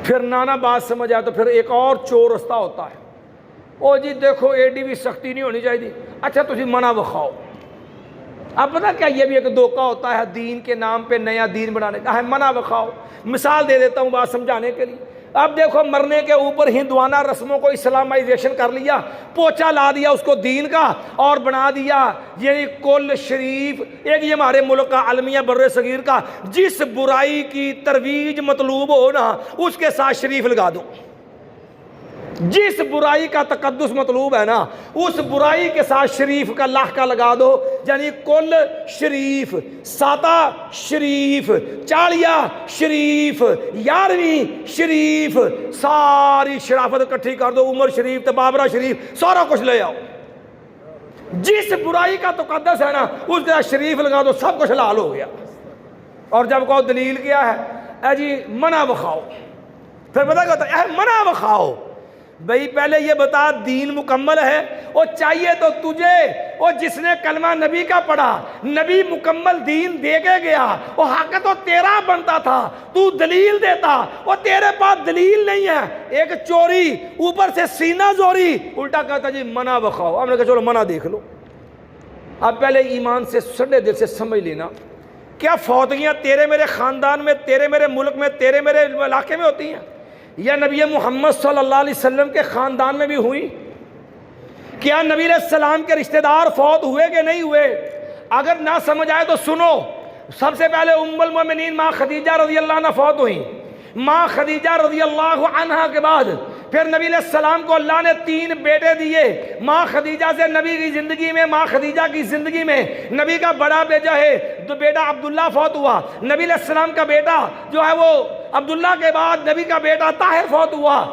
Speaker 1: پھر نانا بات سمجھ آئے تو پھر ایک اور چور رستہ ہوتا ہے، او جی دیکھو ایڈی بھی سختی نہیں ہونی چاہیے، اچھا تجھے منع بخاؤ۔ اب پتہ کیا یہ بھی ایک دھوکہ ہوتا ہے دین کے نام پہ نیا دین بنانے کا، ہے منع بخاؤ۔ مثال دے دیتا ہوں بات سمجھانے کے لیے۔ اب دیکھو مرنے کے اوپر ہندوانہ رسموں کو اسلامائزیشن کر لیا، پوچھا لا دیا اس کو دین کا اور بنا دیا یعنی کل شریف۔ ایک یہ ہمارے ملک کا المیہ بر صغیر کا، جس برائی کی ترویج مطلوب ہو نا اس کے ساتھ شریف لگا دو، جس برائی کا تقدس مطلوب ہے نا اس برائی کے ساتھ شریف کا لاحقہ لگا دو، یعنی کل شریف، ساتا شریف، چاڑیا شریف، یارویں شریف، ساری شرافت اکٹھی کر دو، عمر شریف تبابرہ شریف سارا کچھ لے آؤ۔ جس برائی کا تقدس ہے نا اس کے ساتھ شریف لگا دو، سب کچھ حلال ہو گیا۔ اور جب کہو دلیل کیا ہے، اے جی منع بخاؤ، پھر پتہ کہتا ہے اے منع بخاؤ۔ بھئی پہلے یہ بتا دین مکمل ہے؟ وہ چاہیے تو تجھے، وہ جس نے کلمہ نبی کا پڑھا، نبی مکمل دین دے کے گیا، وہ حق تو تیرا بنتا تھا، تو دلیل دیتا، وہ تیرے پاس دلیل نہیں ہے، ایک چوری اوپر سے سینہ زوری، الٹا کہتا جی منع بخاؤ۔ ہم نے کہا چلو منع دیکھ لو۔ اب پہلے ایمان سے سڑے دل سے سمجھ لینا، کیا فوتگیاں تیرے میرے خاندان میں، تیرے میرے ملک میں، تیرے میرے علاقے میں ہوتی ہیں؟ یا نبی محمد صلی اللہ علیہ وسلم کے خاندان میں بھی ہوئی؟ کیا نبی علیہ السلام کے رشتہ دار فوت ہوئے کہ نہیں ہوئے؟ اگر نہ سمجھ آئے تو سنو، سب سے پہلے ام المومنین ماں خدیجہ رضی اللہ عنہ فوت ہوئی۔ ماں خدیجہ رضی اللہ عنہ کے بعد پھر نبی علیہ السلام کو اللہ نے 3 بیٹے دیے۔ ماں خدیجہ سے نبی کی زندگی میں، ماں خدیجہ کی زندگی میں نبی کا بڑا بیٹا ہے تو بیٹا عبداللہ فوت ہوا۔ نبی علیہ السلام کا بیٹا جو ہے وہ عبداللہ کے بعد نبی کا بیٹا طاہر فوت ہوا،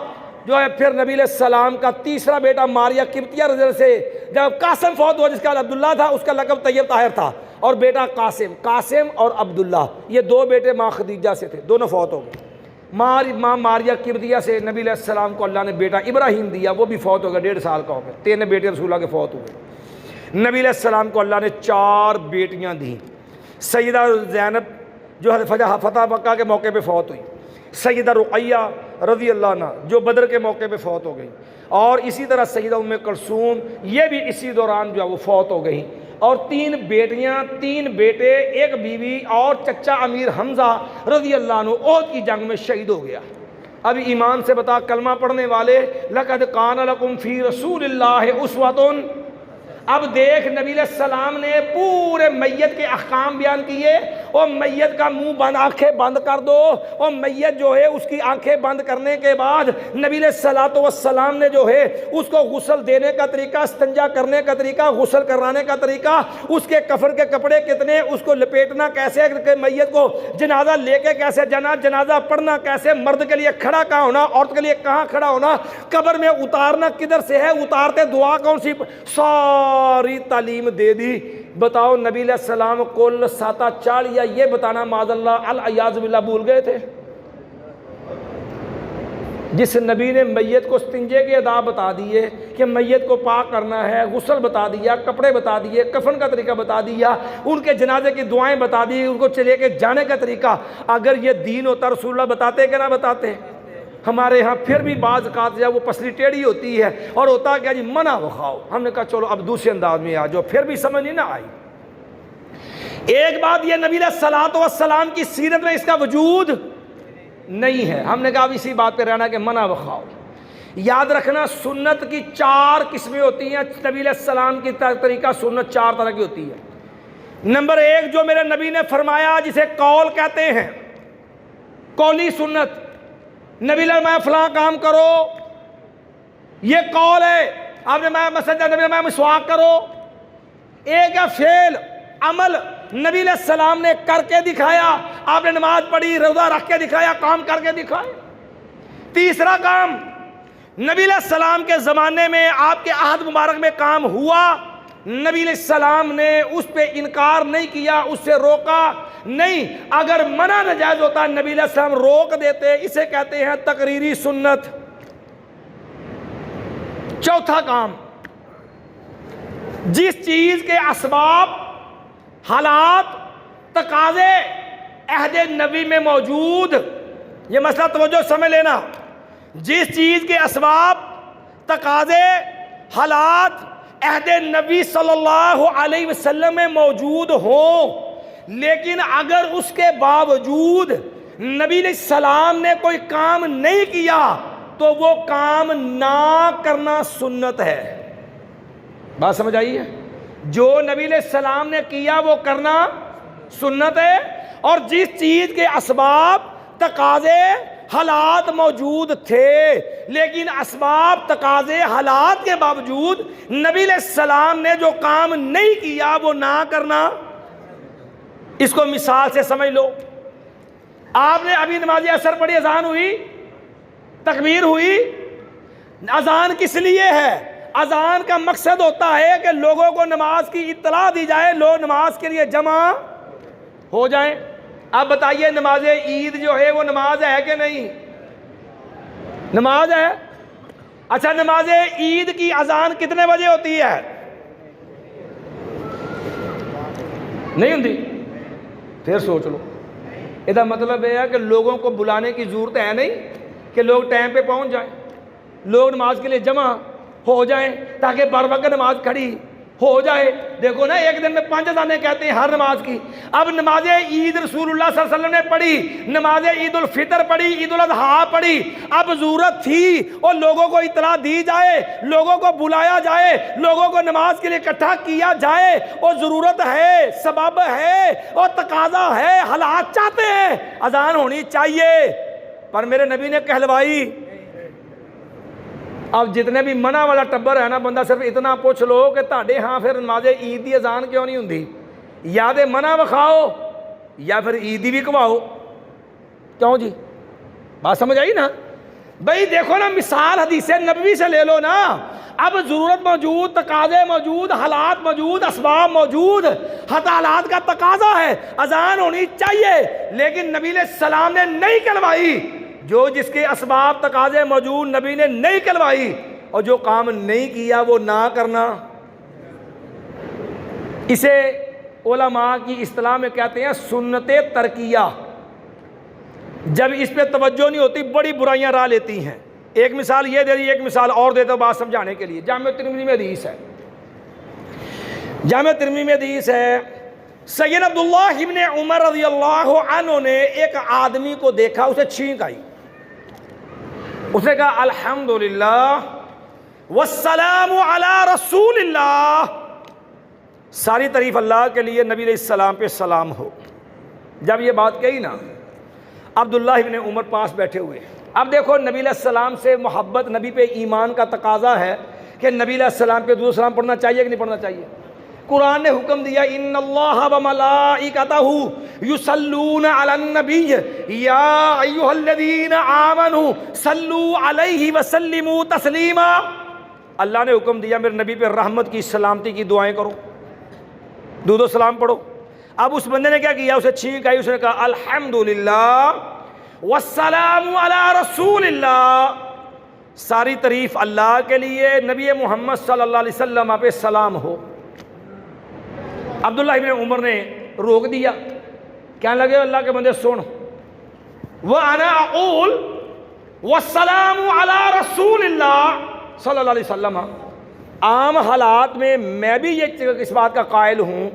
Speaker 1: جو ہے پھر نبی علیہ السلام کا تیسرا بیٹا ماریہ قبطیہ رضی اللہ سے جب قاسم فوت ہوا، جس کا عبداللہ تھا، اس کا لقب طیب طاہر تھا، اور بیٹا قاسم اور عبداللہ، یہ 2 بیٹے ماں خدیجہ سے تھے، دونوں فوت ہو گئے۔ ماں ماریہ قبطیہ سے نبی علیہ السلام کو اللہ نے بیٹا ابراہیم دیا، وہ بھی فوت ہو گیا، 1.5 سال کا ہو گیا۔ 3 بیٹے رسول اللہ کے فوت ہوئے۔ نبی علیہ السلام کو اللہ نے 4 بیٹیاں دیں۔ سیدہ زینب جو فتح مکہ کے موقع پہ فوت ہوئی، سیدہ رقیہ رضی اللہ عنہ جو بدر کے موقع پہ فوت ہو گئی، اور اسی طرح سیدہ ام کلثوم یہ بھی اسی دوران جو ہے وہ فوت ہو گئی، اور 3 بیٹیاں 3 بیٹے 1 بیوی، اور چچا امیر حمزہ رضی اللہ عنہ احد کی جنگ میں شہید ہو گیا۔ اب ایمان سے بتا کلمہ پڑھنے والے، لقد کان لکم فی رسول اللہ اسوۃ۔ اب دیکھ نبی علیہ السلام نے پورے میت کے احکام بیان کیے، اور میت کا منہ بند، آنکھیں بند کر دو، اور میت جو ہے اس کی آنکھیں بند کرنے کے بعد نبی علیہ السلام نے جو ہے اس کو غسل دینے کا طریقہ، استنجا کرنے کا طریقہ، غسل کرانے کا طریقہ، اس کے کفن کے کپڑے کتنے، اس کو لپیٹنا کیسے، میت کو جنازہ لے کے کیسے جانا، جنازہ پڑھنا کیسے، مرد کے لیے کھڑا کہاں ہونا، عورت کے لیے کہاں کھڑا ہونا، قبر میں اتارنا کدھر سے ہے، اتارتے دعا کون سی، ساری تعلیم دے دی۔ بتاؤ نبی علیہ السلام کل ساتا چاڑیا یہ بتانا معاذ اللہ العیاذ باللہ بھول گئے تھے؟ جس نبی نے میت کو استنجے کے آداب بتا دیے کہ میت کو پاک کرنا ہے، غسل بتا دیا، کپڑے بتا دیے، کفن کا طریقہ بتا دیا، ان کے جنازے کی دعائیں بتا دی، ان کو چلے کے جانے کا طریقہ، اگر یہ دین ہوتا رسول اللہ بتاتے کہ نہ بتاتے؟ ہمارے ہاں پھر بھی بعض اوقات جو وہ پسلی ٹیڑھی ہوتی ہے اور ہوتا کیا جی منع بخاؤ۔ ہم نے کہا چلو اب دوسرے انداز میں آ جاؤ، پھر بھی سمجھ نہیں نہ آئی۔ ایک بات یہ نبی علیہ السلام کی سیرت میں اس کا وجود نہیں ہے، ہم نے کہا اب اسی بات پہ رہنا کہ منع بخاؤ۔ یاد رکھنا سنت کی 4 قسمیں ہوتی ہیں، نبی علیہ السلام کی طریقہ سنت 4 طرح کی ہوتی ہے۔ نمبر 1 جو میرے نبی نے فرمایا جسے قول کہتے ہیں، قولی سنت، نبی نے میں فلاں کام کرو، یہ قول ہے، آپ نے میں مسجد نبی نے میں مسواک کرو۔ ایک ہے فعل، عمل، نبی علیہ السلام نے کر کے دکھایا، آپ نے نماز پڑھی، روزہ رکھ کے دکھایا، کام کر کے دکھایا۔ تیسرا کام، نبی علیہ السلام کے زمانے میں آپ کے عہد مبارک میں کام ہوا، نبی علیہ السلام نے اس پہ انکار نہیں کیا، اس سے روکا نہیں، اگر منع ناجائز ہوتا نبی علیہ السلام روک دیتے، اسے کہتے ہیں تقریری سنت۔ چوتھا کام، جس چیز کے اسباب، حالات، تقاضے عہد نبی میں موجود، یہ مسئلہ توجہ سمجھ لینا، جس چیز کے اسباب، تقاضے، حالات عہد نبی صلی اللہ علیہ وسلم میں موجود ہوں، لیکن اگر اس کے باوجود نبی علیہ السلام نے کوئی کام نہیں کیا تو وہ کام نہ کرنا سنت ہے۔ بات سمجھ آئی ہے؟ جو نبی علیہ السلام نے کیا وہ کرنا سنت ہے، اور جس چیز کے اسباب، تقاضے، حالات موجود تھے لیکن اسباب، تقاضے، حالات کے باوجود نبی علیہ السلام نے جو کام نہیں کیا وہ نہ کرنا۔ اس کو مثال سے سمجھ لو، آپ نے ابھی نماز عصر پڑھی، اذان ہوئی، تکبیر ہوئی، اذان کس لیے ہے؟ اذان کا مقصد ہوتا ہے کہ لوگوں کو نماز کی اطلاع دی جائے، لوگ نماز کے لیے جمع ہو جائیں۔ اب بتائیے نماز عید جو ہے وہ نماز ہے کہ نہیں؟ نماز ہے۔ اچھا نماز عید کی اذان کتنے بجے ہوتی ہے؟ نہیں ہوتی؟ پھر سوچ لو، اس کا مطلب یہ ہے کہ لوگوں کو بلانے کی ضرورت ہے نہیں کہ لوگ ٹائم پہ پہنچ جائیں، لوگ نماز کے لیے جمع ہو جائیں تاکہ بر وقت نماز کھڑی ہو جائے۔ دیکھو نا، ایک دن میں 5 اذانیں کہتے ہیں ہر نماز کی۔ اب نماز عید رسول اللہ صلی اللہ علیہ وسلم نے پڑھی، نماز عید الفطر پڑھی، عید الاضحیٰ پڑھی، اب ضرورت تھی اور لوگوں کو اطلاع دی جائے، لوگوں کو بلایا جائے، لوگوں کو نماز کے لیے اکٹھا کیا جائے، اور ضرورت ہے، سبب ہے اور تقاضا ہے، حالات چاہتے ہیں اذان ہونی چاہیے، پر میرے نبی نے کہلوائی۔ اب جتنے بھی منع والا ٹبر ہے نا، بندہ صرف اتنا پوچھ لو کہ تاڑے ہاں پھر نماز عید دی اذان کیوں نہیں ہوندی؟ یا دے منع وکھاؤ یا پھر عید بھی کواؤ۔ کیوں جی؟ بات سمجھ آئی نا؟ بھئی دیکھو نا، مثال حدیث نبوی سے لے لو نا، اب ضرورت موجود، تقاضے موجود، حالات موجود، اسباب موجود، حالات کا تقاضا ہے، اذان ہونی چاہیے، لیکن نبی علیہ السلام نے نہیں کہلوائی۔ جو جس کے اسباب، تقاضے موجود، نبی نے نہیں کہلوائی، اور جو کام نہیں کیا وہ نہ کرنا، اسے علماء کی اصطلاح میں کہتے ہیں سنت ترکیہ۔ جب اس پہ توجہ نہیں ہوتی بڑی برائیاں راہ لیتی ہیں۔ ایک مثال یہ دے دی، ایک مثال اور دیتا ہوں بات سمجھانے کے لیے۔ جامع ترمذی میں حدیث ہے، جامع ترمذی میں حدیث ہے، سید عبداللہ ابن عمر رضی اللہ عنہ نے ایک آدمی کو دیکھا، اسے چھینک آئی، اس نے کہا الحمدللہ والسلام علی رسول اللہ، ساری تعریف اللہ کے لیے، نبی علیہ السلام پہ سلام ہو۔ جب یہ بات کہی نا، عبداللہ ابن عمر پاس بیٹھے ہوئے، اب دیکھو نبی علیہ السلام سے محبت، نبی پہ ایمان کا تقاضا ہے کہ نبی علیہ السلام پہ درود و سلام پڑھنا چاہیے کہ نہیں پڑھنا چاہیے؟ قرآن نے حکم دیا ان اللہ وملائکتہ یصلون علی النبی یا ایھا الذین آمنوا صلوا علیہ وسلموا تسلیما۔ اللہ نے حکم دیا میرے نبی پہ رحمت کی، سلامتی کی دعائیں کرو، درود و سلام پڑھو۔ اب اس بندے نے کیا کیا؟ اسے چھینک آئی، اس نے کہا الحمدللہ والسلام علی رسول اللہ، ساری تعریف اللہ کے لیے، نبی محمد صلی اللہ علیہ وسلم پہ سلام ہو۔ عبداللہ ابن عمر نے روک دیا، کہنے لگے اللہ کے بندے سن، وَأَنَا أَقُولُ وَالسَّلَامُ عَلَىٰ رَسُولِ اللَّهِ صلی اللہ علیہ وسلم۔ عام حالات میں میں بھی یہ اس بات کا قائل ہوں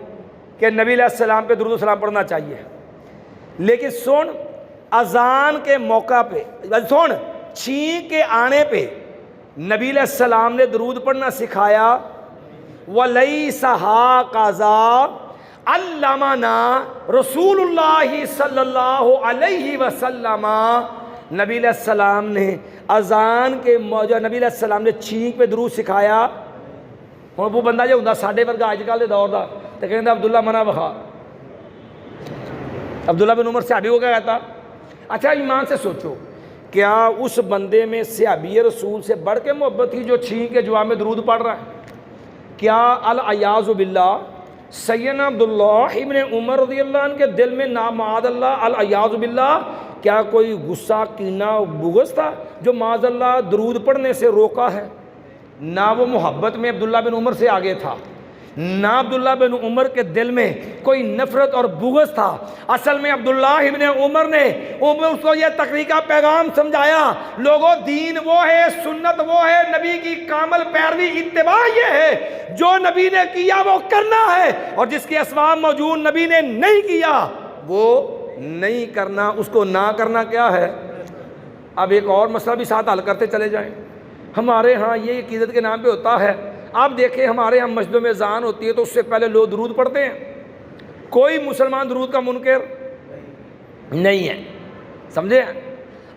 Speaker 1: کہ نبی علیہ السلام پہ درود و سلام پڑھنا چاہیے، لیکن سن، اذان کے موقع پہ، سن، چھینک کے آنے پہ نبی علیہ السلام نے درود پڑھنا سکھایا، وَلَيْسَ هَكَذَا عَلَّمَنَا رسول اللہ صلی اللہ علیہ وسلم۔ نبی علیہ السلام نے اذان کے موجہ نبی علیہ السلام نے چھینک پہ درود سکھایا۔ ہوں وہ بندہ جو ہوتا ساڈے ورگا اج کل دے دور دا تو کہندا عبداللہ منا بخا، عبداللہ بن عمر صحابی کو کیا کہتا؟ اچھا ایمان سے سوچو، کیا اس بندے میں صحابی رسول سے بڑھ کے محبت تھی جو چھینک کے جواب میں درود پڑھ رہا ہے؟ کیا العیاذ باللہ سیدنا عبداللہ ابن عمر رضی اللہ عنہ کے دل میں معاذ اللہ العیاذ باللہ کیا کوئی غصہ، کینہ، بغض تھا جو معاذ اللہ درود پڑھنے سے روکا ہے؟ نہ وہ محبت میں عبداللہ بن عمر سے آگے تھا، نہ عبداللہ بن عمر کے دل میں کوئی نفرت اور بغض تھا۔ اصل میں عبداللہ ابن عمر نے اس کو یہ تقریر کا پیغام سمجھایا، لوگوں دین وہ ہے، سنت وہ ہے، نبی کی کامل پیروی اتباع یہ ہے، جو نبی نے کیا وہ کرنا ہے، اور جس کے اسباب موجود نبی نے نہیں کیا وہ نہیں کرنا، اس کو نہ کرنا کیا ہے۔ اب ایک اور مسئلہ بھی ساتھ حل کرتے چلے جائیں۔ ہمارے ہاں یہ عقیدت کے نام پہ ہوتا ہے، آپ دیکھیں ہمارے ہاں مسجدوں میں اذان ہوتی ہے تو اس سے پہلے لوگ درود پڑھتے ہیں، کوئی مسلمان درود کا منکر نہیں ہے، سمجھے؟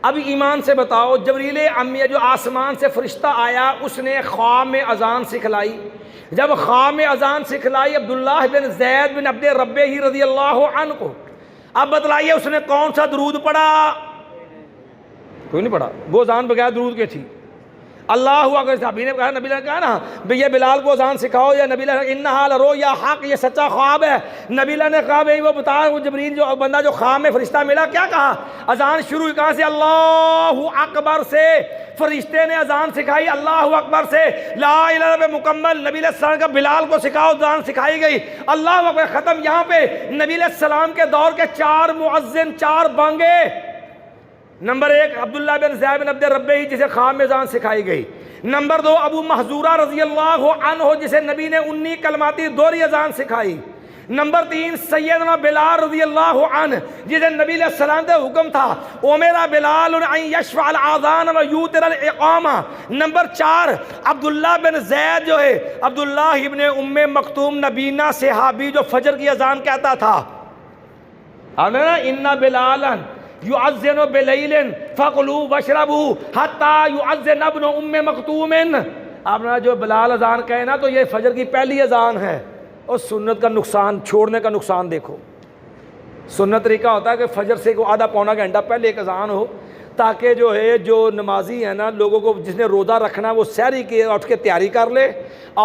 Speaker 1: اب ایمان سے بتاؤ، جبریل امیہ جو آسمان سے فرشتہ آیا اس نے خواب میں اذان سکھلائی، جب خواب میں اذان سکھلائی عبداللہ بن زید بن عبد ربہ ہی رضی اللہ عنہ کو، اب بتلائیے اس نے کون سا درود پڑھا؟ کوئی نہیں پڑھا، وہ اذان بغیر درود کے تھی۔ اللہ اکبر، صحابی نے کہا، نبی نے کہا نا بھئی یہ بلال کو اذان سکھاؤ، یا نبی نے کہا انہا لرؤیا حق، یہ سچا خواب ہے۔ نبی نے کہا بھئی وہ بتا، وہ جبریل جو بندہ جو خواب میں فرشتہ ملا کیا کہا؟ اذان شروع ہوئی کہاں سے؟ اللہ اکبر سے، فرشتے نے اذان سکھائی اللہ اکبر سے، لا الہ الا اللہ مکمل۔ نبی علیہ السلام کا بلال کو سکھاؤ، اذان سکھائی گئی، اللہ اکبر ختم۔ یہاں پہ نبی علیہ السلام کے دور کے 4 مؤذن، 4 بانگے۔ نمبر 1 عبداللہ بن زید بن عبد ربہ ہی جسے خواب میں اذان سکھائی گئی۔ نمبر 2 ابو محذورہ رضی اللہ عنہ جسے نبی نے 19 کلماتی دوہری اذان سکھائی۔ نمبر 3 سیدنا بلال رضی اللہ عنہ جسے نبی علیہ السلام کا حکم تھا امر بلال ان یشفع الاذان و یوتر الاقامہ۔ نمبر 4 عبداللہ بن زید جو ہے عبداللہ ابن ام مکتوم نبینا صحابی جو فجر کی اذان کہتا تھا، ان بلالا یعذن بلیل فقلوا واشربوا حتی یعذن ابن ام مکتوم۔ آپ نے جو بلال اذان کہے نا تو یہ فجر کی پہلی اذان ہے۔ اور سنت کا نقصان، چھوڑنے کا نقصان دیکھو۔ سنت طریقہ ہوتا ہے کہ فجر سے کو آدھا پونا گھنٹہ پہلے ایک اذان ہو، تاکہ جو ہے جو نمازی ہے نا لوگوں کو جس نے روزہ رکھنا وہ سحری کے اٹھ کے تیاری کر لے،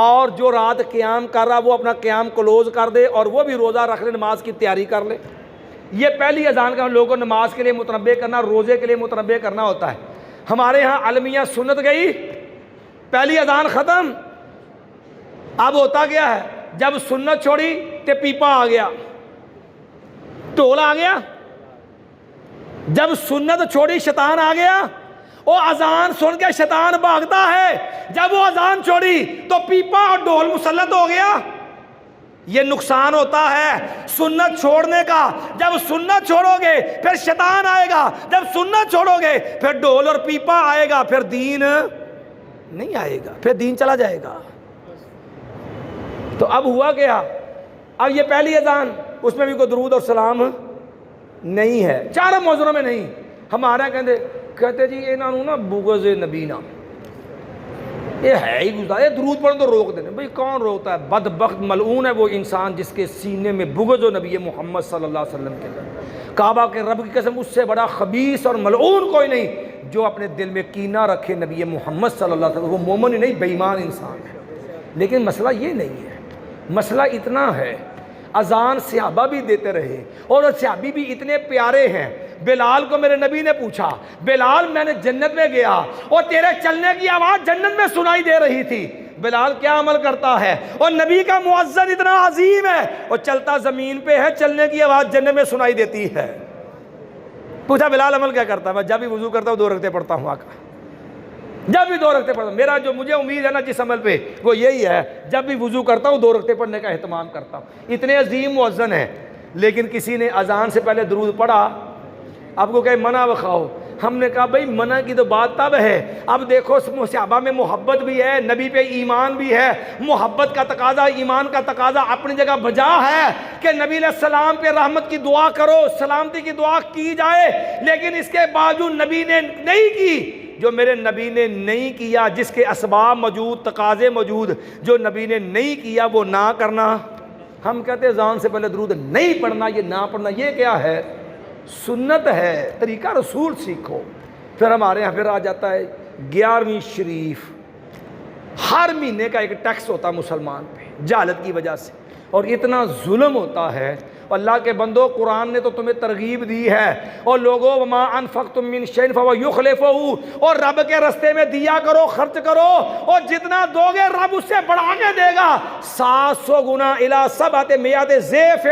Speaker 1: اور جو رات قیام کر رہا وہ اپنا قیام کلوز کر دے اور وہ بھی روزہ رکھ لے، نماز کی تیاری کر لے۔ یہ پہلی اذان کا لوگوں کو نماز کے لیے متنبہ کرنا، روزے کے لیے متنبہ کرنا ہوتا ہے۔ ہمارے ہاں المیہ سنت گئی، پہلی اذان ختم۔ اب ہوتا گیا ہے جب سنت چھوڑی تو پیپا آ گیا، ٹول آ گیا۔ جب سنت چھوڑی شیطان آ گیا، وہ اذان سن کے شیطان بھاگتا ہے، جب وہ اذان چھوڑی تو پیپا اور ڈھول مسلط ہو گیا۔ یہ نقصان ہوتا ہے سنت چھوڑنے کا۔ جب سنت چھوڑو گے پھر شیطان آئے گا، جب سنت چھوڑو گے پھر ڈھول اور پیپا آئے گا، پھر دین نہیں آئے گا، پھر دین چلا جائے گا۔ تو اب ہوا کیا؟ اب یہ پہلی اذان، اس میں بھی کوئی درود اور سلام نہیں ہے، 4 موضوعوں میں نہیں۔ ہمارا کہتے جی انہاں نوں نا بغض نبی نا، یہ ہے ہی گزار، یہ درود پڑھنے تو روک دینے۔ بھئی کون روکتا ہے؟ بدبخت ملعون ہے وہ انسان جس کے سینے میں بغض و نبی محمد صلی اللہ علیہ وسلم کے لیے۔ کعبہ کے رب کی قسم اس سے بڑا خبیث اور ملعون کوئی نہیں جو اپنے دل میں کینہ رکھے نبی محمد صلی اللہ علیہ وسلم۔ وہ مومن ہی نہیں، بے ایمان انسان ہے۔ لیکن مسئلہ یہ نہیں ہے، مسئلہ اتنا ہے اذان صحابہ بھی دیتے رہے اور صحابی بھی اتنے پیارے ہیں۔ بلال کو میرے نبی نے پوچھا، بلال میں نے جنت میں گیا اور تیرے چلنے کی آواز جنت میں سنائی دے رہی تھی، بلال کیا عمل کرتا ہے؟ اور نبی کا مؤذن اتنا عظیم ہے اور چلتا زمین پہ ہے، چلنے کی آواز جنت میں سنائی دیتی ہے۔ پوچھا بلال عمل کیا کرتا ہے؟ میں جب بھی وضو کرتا ہوں 2 رکعتیں پڑھتا ہوں آقا، جب بھی 2 رکعتیں پڑھتا ہوں۔ میرا جو مجھے امید ہے نا جس عمل پہ وہ یہی ہے، جب بھی وضو کرتا ہوں 2 رکعتیں پڑھنے کا اہتمام کرتا ہوں۔ اتنے عظیم مؤذن ہیں، لیکن کسی نے اذان سے پہلے درود پڑھا؟ آپ کو کہیں منع بخاؤ، ہم نے کہا بھئی منع کی تو بات تب ہے، اب دیکھو صحابہ میں محبت بھی ہے، نبی پہ ایمان بھی ہے، محبت کا تقاضا ایمان کا تقاضا اپنی جگہ بجا ہے کہ نبی علیہ السلام پہ رحمت کی دعا کرو، سلامتی کی دعا کی جائے، لیکن اس کے باوجود نبی نے نہیں کی۔ جو میرے نبی نے نہیں کیا، جس کے اسباب موجود، تقاضے موجود، جو نبی نے نہیں کیا وہ نہ کرنا۔ ہم کہتے ہیں اذان سے پہلے درود نہیں پڑھنا، یہ نہ پڑھنا یہ کیا ہے؟ سنت ہے، طریقہ رسول سیکھو۔ پھر ہمارے یہاں پھر آ جاتا ہے 11ویں شریف، ہر مہینے کا ایک ٹیکس ہوتا ہے مسلمان پہ جہالت کی وجہ سے، اور اتنا ظلم ہوتا ہے۔ اللہ کے بندو، قرآن نے تو تمہیں ترغیب دی ہے، اور لوگوں وما انفقتم من شیء فہو یخلفہ، اور رب کے رستے میں دیا کرو، خرچ کرو، اور جتنا دو گے رب اس سے بڑھا کے دے گا 700 گنا الی 700 ضعف۔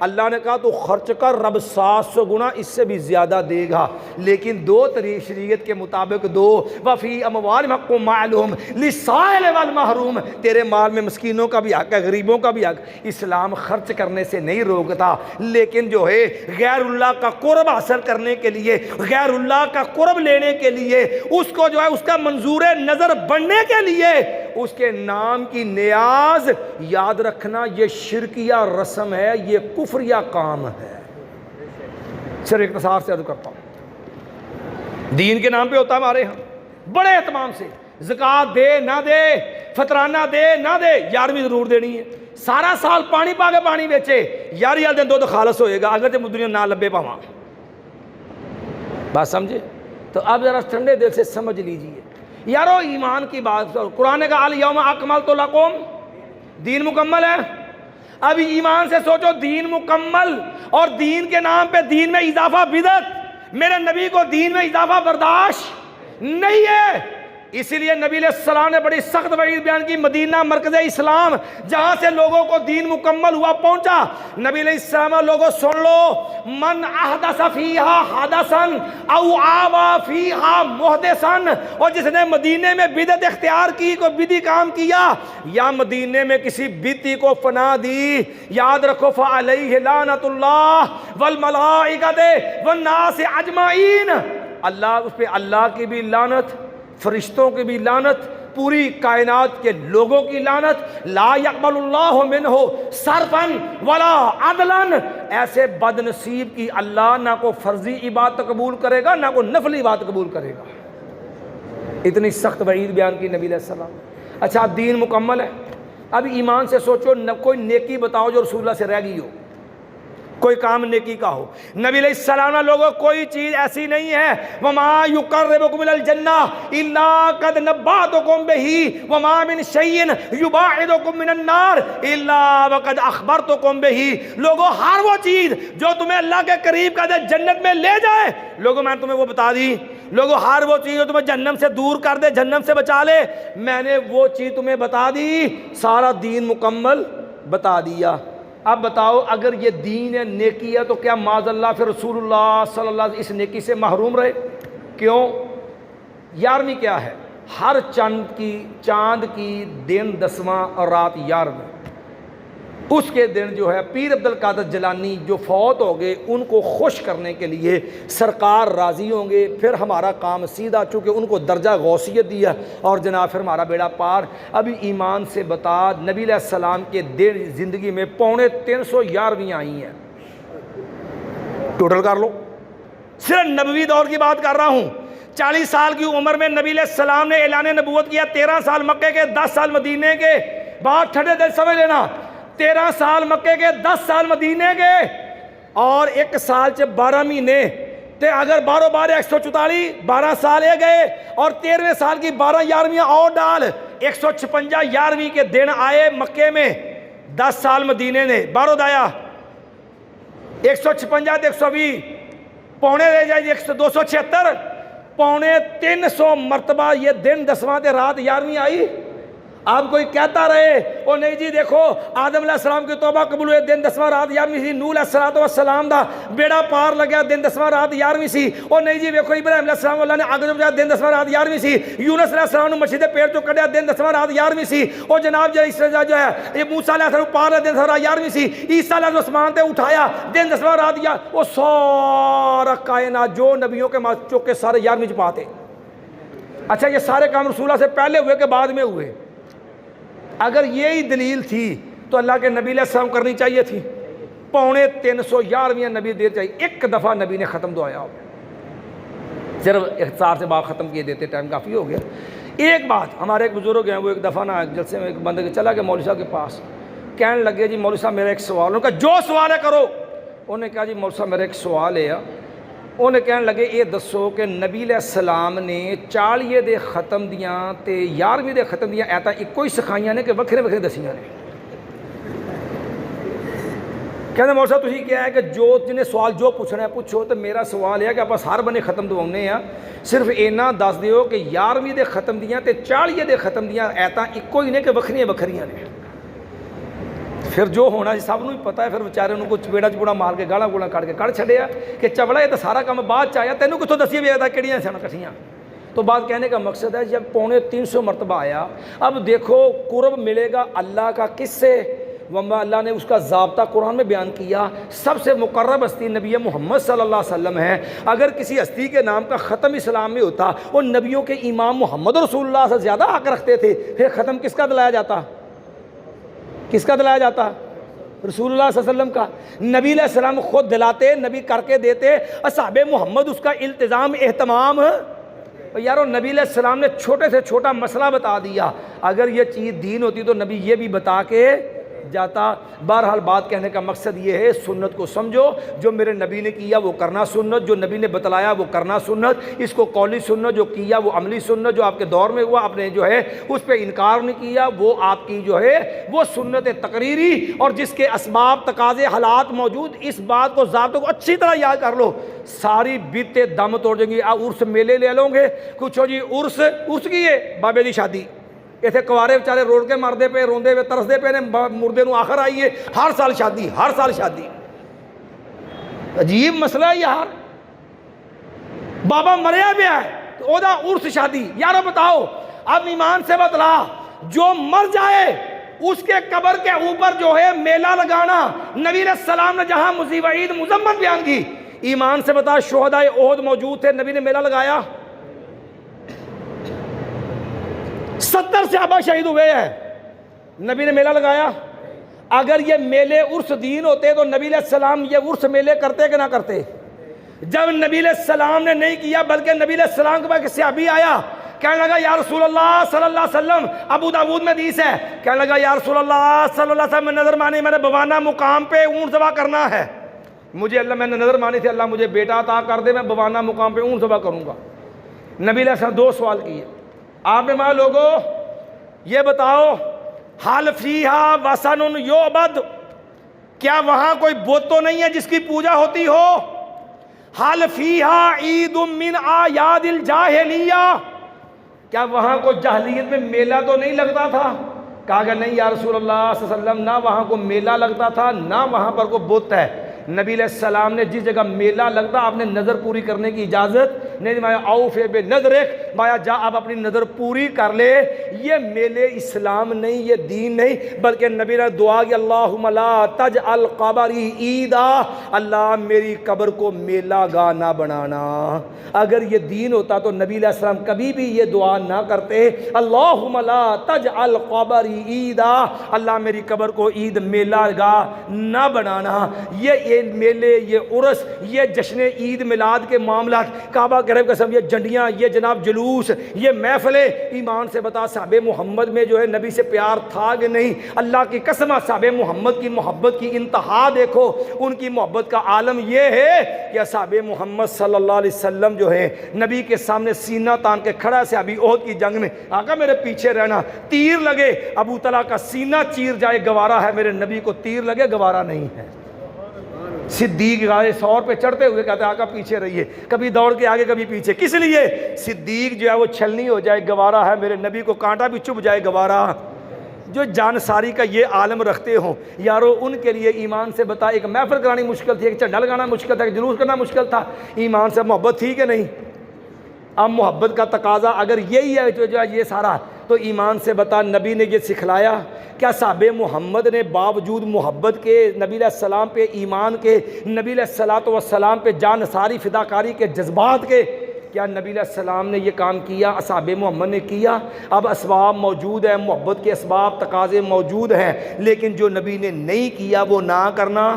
Speaker 1: اللہ نے کہا تو خرچ کر، رب 700 گنا اس سے بھی زیادہ دے گا، لیکن دو طریق شریعت کے مطابق دو۔ وفی اموالہم حق معلوم للسائل والمحروم، تیرے مال میں مسکینوں کا بھی حق ہے، غریبوں کا بھی حق۔ اسلام خرچ کرنے سے نہیں روکتا، لیکن جو ہے غیر اللہ کا قرب حاصل کرنے کے لیے، غیر اللہ کا قرب لینے کے لیے، اس کو جو ہے اس کا منظور نظر بننے کے لیے، اس کے نام کی نیاز یاد رکھنا، یہ شرکیہ رسم ہے، یہ کفریہ کام ہے۔ صرف اختصار سے عرض کرتا ہوں، دین کے نام پہ ہوتا ہے ہمارے ہاں بڑے اہتمام سے، زکوٰۃ دے نہ دے، فطرانہ دے نہ دے، 11ویں ضرور دینی ہے۔ سارا سال پانی پا کے پانی بیچے، 11 دن دو خالص ہوئے گا، اگر جب دنیا نہ لبے پاواں۔ بات سمجھے؟ تو اب ذرا ٹھنڈے دل سے سمجھ لیجئے یارو، ایمان کی بات۔ قرآن نے کہا الیوم اکملت لکم، دین مکمل ہے۔ اب ایمان سے سوچو، دین مکمل، اور دین کے نام پہ دین میں اضافہ بدعت۔ میرے نبی کو دین میں اضافہ برداشت نہیں ہے، اسی لیے نبی علیہ السلام نے بڑی سخت وعید بیان کی۔ مدینہ مرکز اسلام، جہاں سے لوگوں کو دین مکمل ہوا پہنچا، نبی علیہ السلام لوگوں سن لو، من احدث فیہا حدثا او آوى فیہا محدثا، اور جس نے مدینے میں بدعت اختیار کی، کوئی بدعی کام کیا، یا مدینے میں کسی بدعی کو فنا دی، یاد رکھو فعلیہ لعنت اللہ والملائکۃ والناس اجمعین، اللہ اس پہ اللہ کی بھی لعنت، فرشتوں کی بھی لعنت، پوری کائنات کے لوگوں کی لعنت۔ لا یقبل اللہ منہ صرفا ولا عدلا، ایسے بد نصیب کی اللہ نہ کو فرضی عبادت قبول کرے گا، نہ کو نفلی عبادت قبول کرے گا۔ اتنی سخت وعید بیان کی نبی علیہ السلام۔ اچھا اب دین مکمل ہے، اب ایمان سے سوچو، کوئی نیکی بتاؤ جو رسول اللہ سے رہ گئی ہو، کوئی کام نیکی کا ہو۔ نبی علیہ السلام لوگوں کوئی چیز ایسی نہیں ہے، وما یقربکم الی الجنہ الا قد نبأتکم بہ وما من شیء یباعدکم من النار الا وقد اخبرتکم بہ، لوگوں ہر وہ چیز جو تمہیں اللہ کے قریب کر دے، جنت میں لے جائے، لوگوں میں نے تمہیں وہ بتا دی۔ لوگوں ہر وہ چیز جو تمہیں جہنم سے دور کر دے، جہنم سے بچا لے، میں نے وہ چیز تمہیں بتا دی، سارا دین مکمل بتا دیا۔ اب بتاؤ، اگر یہ دین ہے، نیکی ہے، تو کیا معاذ اللہ پھر رسول اللہ صلی اللہ علیہ وسلم اس نیکی سے محروم رہے؟ کیوں؟ 11ویں کیا ہے؟ ہر چاند کی دن 10واں اور رات 11ویں، اس کے دن جو ہے پیر عبد القادر جیلانی جو فوت ہو گئے، ان کو خوش کرنے کے لیے سرکار راضی ہوں گے، پھر ہمارا کام سیدھا، چونکہ ان کو درجہ غوثیت دیا، اور جناب پھر ہمارا بیڑا پار۔ ابھی ایمان سے بتا، نبی علیہ السلام کے دن زندگی میں 311 آئی ہیں، ٹوٹل کر لو، صرف نبوی دور کی بات کر رہا ہوں۔ 40 سال کی عمر میں نبی علیہ السلام نے اعلان نبوت کیا، 13 سال مکے کے، 10 سال مدینے کے۔ بات ٹھنڈے دل سمجھ لینا، 13 سال مکے کے، 10 سال مدینے کے، اور 1 سال سے 12 مہینے، تے اگر 12 12 144، 12 سال یہ گئے، اور 13ویں سال کی 12 11ویں اور ڈال، 156 11ویں کے دن آئے مکے میں، 10 سال مدینے نے، 12 دایا 156 تے 120، پونے رہ جائے 276، پونے 300 مرتبہ یہ دن 10واں تے رات 11ویں آئی، اب کوئی کہتا رہے او نہیں جی دیکھو آدم علیہ السلام کی توبہ قبول ہوئے دن 10واں رات 11ویں سی، نوح علیہ السلام دا بیڑا پار لگیا دن 10واں رات 11ویں سی، او نہیں جی دیکھو ابراہیم علیہ السلام اللہ نے آگ بجایا دن 10واں رات 11ویں سی، یونس علیہ السلام نے مچھلی دے پیٹ تو کڈیا دن 10واں رات 11ویں سی، او جناب جو ہے یہ موسیٰ علیہ السلام پار دن 10واں رات 11ویں سی، عیسیٰ علیہ السلام تے اٹھایا دن 10واں رات او سارا کائنات جو نبیوں کے چوکے سارے 11ویں چ پاتے۔ اچھا یہ سارے کام رسول اللہ سے پہلے ہوئے کہ بعد میں ہوئے؟ اگر یہی دلیل تھی تو اللہ کے نبی علیہ السلام کرنی چاہیے تھی، 311 نبی دیر چاہیے، ایک دفعہ نبی نے ختم دعایا ہو، صرف اختصار سے بات ختم کیے دیتے، ٹائم کافی ہو گیا۔ ایک بات ہمارے ایک بزرگ ہیں، وہ ایک دفعہ نا جلسے میں ایک بندے کے چلا گیا مولوی صاحب کے پاس، کہنے لگے جی مولوی صاحب میرا ایک سوال، انہوں نے کہا جو سوال ہے کرو، انہوں نے کہا جی مولوی صاحب میرا ایک سوال ہے، انہوں نے کہنے لگے یہ دسو کہ نبی علیہ السلام نے 40 دے ختم دیاں تے 11ویں دے ختم دیاں ایتاں ایک ہی سکھائیاں نے کہ وکھرے وکھرے دسیاں نے؟ کہنے مولوی صاحب تسی کیا ہے کہ جو جنہیں سوال جو پوچھنا ہے پوچھو، تو میرا سوال ہے کہ آپ ہر بنے ختم دواؤنے ہیں، صرف اینا دس دیو کہ 11ویں دے ختم دیاں تے 40 دے ختم دیاں ایتاں ایک ہی نے کہ وکھریاں وکھریاں نے؟ پھر جو ہونا جی سب نوں پتہ ہے، پھر بیچارے انہوں کو چپیڑا چپوڑا مار کے گالاں گولاں کٹ کے کٹ چھڑیا کہ چبڑا یہ تو سارا کام بعد چ آیا، تینوں کتوں دسی بھی آتا کہڑیاں سن کٹھیاں؟ تو بات کہنے کا مقصد ہے جب 350 مرتبہ آیا، اب دیکھو قرب ملے گا اللہ کا کس سے؟ وما اللہ نے اس کا ضابطہ قرآن میں بیان کیا، سب سے مقرب ہستی نبی محمد صلی اللہ علیہ وسلم ہے۔ اگر کسی ہستی کے نام کا ختم اسلام میں ہوتا، وہ نبیوں کے امام محمد رسول اللہ سے زیادہ حق رکھتے تھے، پھر ختم کس کا دلایا جاتا؟ کس کا دلایا جاتا؟ رسول اللہ صلی اللہ علیہ وسلم کا۔ نبی علیہ السلام خود دلاتے، نبی کر کے دیتے، اصحاب محمد اس کا التزام اہتمام۔ یارو نبی علیہ السلام نے چھوٹے سے چھوٹا مسئلہ بتا دیا، اگر یہ چیز دین ہوتی تو نبی یہ بھی بتا کے جاتا۔ بہرحال بات کہنے کا مقصد یہ ہے سنت کو سمجھو، جو میرے نبی نے کیا وہ کرنا سنت، جو نبی نے بتلایا وہ کرنا سنت، اس کو قولی سنت، جو کیا وہ عملی سنت، جو آپ کے دور میں ہوا آپ نے جو ہے اس پہ انکار نہیں کیا وہ آپ کی جو ہے وہ سنت تقریری، اور جس کے اسباب تقاضے حالات موجود، اس بات کو ضابطوں کو اچھی طرح یاد کر لو، ساری بیتے دم توڑ جائیں گی۔ عرس میلے لے لوں گے کچھ ہو جی عرس کی ہے بابے دی شادی، ایتھے کوارے بیچارے روڑ کے مردے پہ روندے پہ ترسدے پہ نے مردے نو آخر آئی ہے، ہر سال شادی، ہر سال شادی، عجیب مسئلہ ہے یار۔ بابا مریا بھی ہے تو او دا عرس شادی، یارو بتاؤ اب ایمان سے بتلا، جو مر جائے اس کے قبر کے اوپر جو ہے میلہ لگانا، نبی علیہ السلام نے جہاں مصیبہ عید مذمت بیان کی، ایمان سے بتا شہدائے احد موجود تھے، نبی نے میلہ لگایا؟ 70 صحابہ شہید ہوئے ہیں، نبی نے میلہ لگایا؟ اگر یہ میلے عرس دین ہوتے تو نبی علیہ السلام یہ عرس میلے کرتے کہ نہ کرتے؟ جب نبی علیہ السلام نے نہیں کیا بلکہ نبی علیہ السلام کے بعد ایک صحابی آیا کہنے لگا یا رسول اللہ صلی اللہ علیہ وسلم، ابو داود میں حدیث ہے، کہنے لگا یا رسول اللہ صلی اللہ علیہ وسلم میں نظر مانی، میں نے بوانا مقام پہ اونٹ ذبح کرنا ہے، مجھے اللہ میں نے نظر مانی تھی اللہ مجھے بیٹا عطا کر دے، میں بوانا مقام پہ اونٹ ذبح کروں گا۔ نبی علیہ السلام 2 سوال کیے، آپ نے ماں لوگوں یہ بتاؤ حال فیہا وثن یعبد، کیا وہاں کوئی بت تو نہیں ہے جس کی پوجا ہوتی ہو؟ حال فیہا عید من اعیاد الجاہلیہ، کیا وہاں کوئی جاہلیت میں میلہ تو نہیں لگتا تھا؟ کہا کہ نہیں یا رسول اللہ صلی اللہ علیہ وسلم، نہ وہاں کو میلہ لگتا تھا نہ وہاں پر کوئی بت ہے۔ نبی علیہ السلام نے جس جگہ میلہ لگتا آپ نے نظر پوری کرنے کی اجازت نہیں، مایا اوف بے نظرک، مایا جا آپ اپنی نظر پوری کر لے۔ یہ میلے اسلام نہیں، یہ دین نہیں، بلکہ نبی نے دعا کی اللہم لا تجعل قبری عیدا، اللہ میری قبر کو میلہ گاہ نہ بنانا۔ اگر یہ دین ہوتا تو نبی علیہ السلام کبھی بھی یہ دعا نہ کرتے، اللہم لا تجعل قبری عیدا، اللہ میری قبر کو عید میلہ گاہ نہ بنانا۔ یہ میلے، یہ عرس، یہ جشن عید میلاد کے معاملات، کعبہ گرب قسم، یہ جنڈیاں، یہ جناب جلوس، یہ محفلیں، ایمان سے بتا صحاب محمد میں جو ہے نبی سے پیار تھا کہ نہیں؟ اللہ کی قسم صحاب محمد کی محبت کی انتہا دیکھو، ان کی محبت کا عالم یہ ہے کہ صحاب محمد صلی اللہ علیہ وسلم جو ہے نبی کے سامنے سینہ تان کے کھڑا ہے صحابی احد کی جنگ میں، آقا میرے پیچھے رہنا، تیر لگے ابو طلحہ کا سینہ چیر جائے گوارا ہے، میرے نبی کو تیر لگے گوارا نہیں ہے۔ صدیق گائے سور پہ چڑھتے ہوئے کہتے ہیں آقا پیچھے رہیے، کبھی دوڑ کے آگے کبھی پیچھے، کس لیے؟ صدیق جو ہے وہ چھلنی ہو جائے گوارا ہے، میرے نبی کو کانٹا بھی چبھ جائے گوارا جو جانساری کا یہ عالم رکھتے ہوں یارو، ان کے لیے ایمان سے بتا، ایک محفل کرانی مشکل تھی، ایک جھنڈا لگانا مشکل تھا، ایک جلوس کرنا مشکل تھا، ایمان سے محبت تھی کہ نہیں؟ اب محبت کا تقاضا اگر یہی ہے جو یہ سارا، تو ایمان سے بتا نبی نے یہ سکھلایا؟ کیا صحابہ محمد نے باوجود محبت کے، نبی علیہ السلام پہ ایمان کے، نبی علیہ السلام پہ جانساری فداکاری کے جذبات کے، کیا نبی علیہ السلام نے یہ کام کیا؟ اصحاب محمد نے کیا؟ اب اسباب موجود ہیں، محبت کے اسباب تقاضے موجود ہیں، لیکن جو نبی نے نہیں کیا وہ نہ کرنا،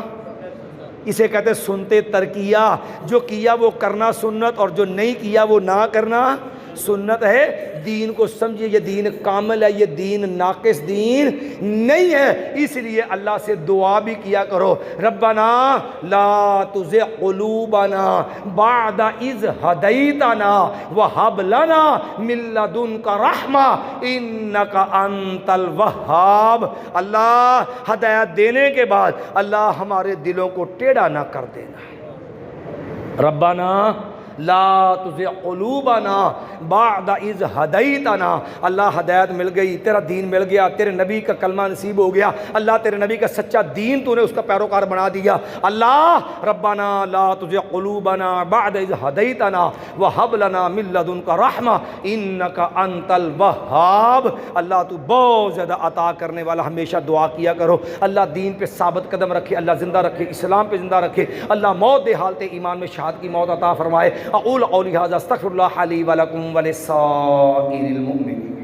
Speaker 1: اسے کہتے ہیں سنتے ترکیہ، جو کیا وہ کرنا سنت، اور جو نہیں کیا وہ نہ کرنا سنت ہے۔ دین کو سمجھیے، یہ دین کامل ہے، یہ دین ناقص دین نہیں ہے۔ اس لیے اللہ سے دعا بھی کیا کرو، ربنا لا تزغ قلوبنا بعد اذ ہدیتنا وہب لنا من لدنک رحمہ انک انت الوہاب۔ اللہ ہدایت دینے کے بعد اللہ ہمارے دلوں کو ٹیڑھا نہ کر دینا۔ ربنا لا تزغ قلوبنا بعد اذ ہدیتنا، اللہ ہدایت مل گئی، تیرا دین مل گیا، تیرے نبی کا کلمہ نصیب ہو گیا، اللہ تیرے نبی کا سچا دین تو نے اس کا پیروکار بنا دیا۔ اللہ ربنا لا تزغ قلوبنا بعد اذ ہدیتنا وہب لنا من لدنک رحمہ انک انت الوہاب۔ اللہ تو بہت زیادہ عطا کرنے والا، ہمیشہ دعا کیا کرو اللہ دین پہ ثابت قدم رکھے، اللہ زندہ رکھے، اسلام پہ زندہ رکھے، اللہ موت دے حالت ایمان میں شہادت کی موت عطا فرمائے۔ اقول قولی ھذا استغفر اللہ لی ولکم ولسائر المؤمنین۔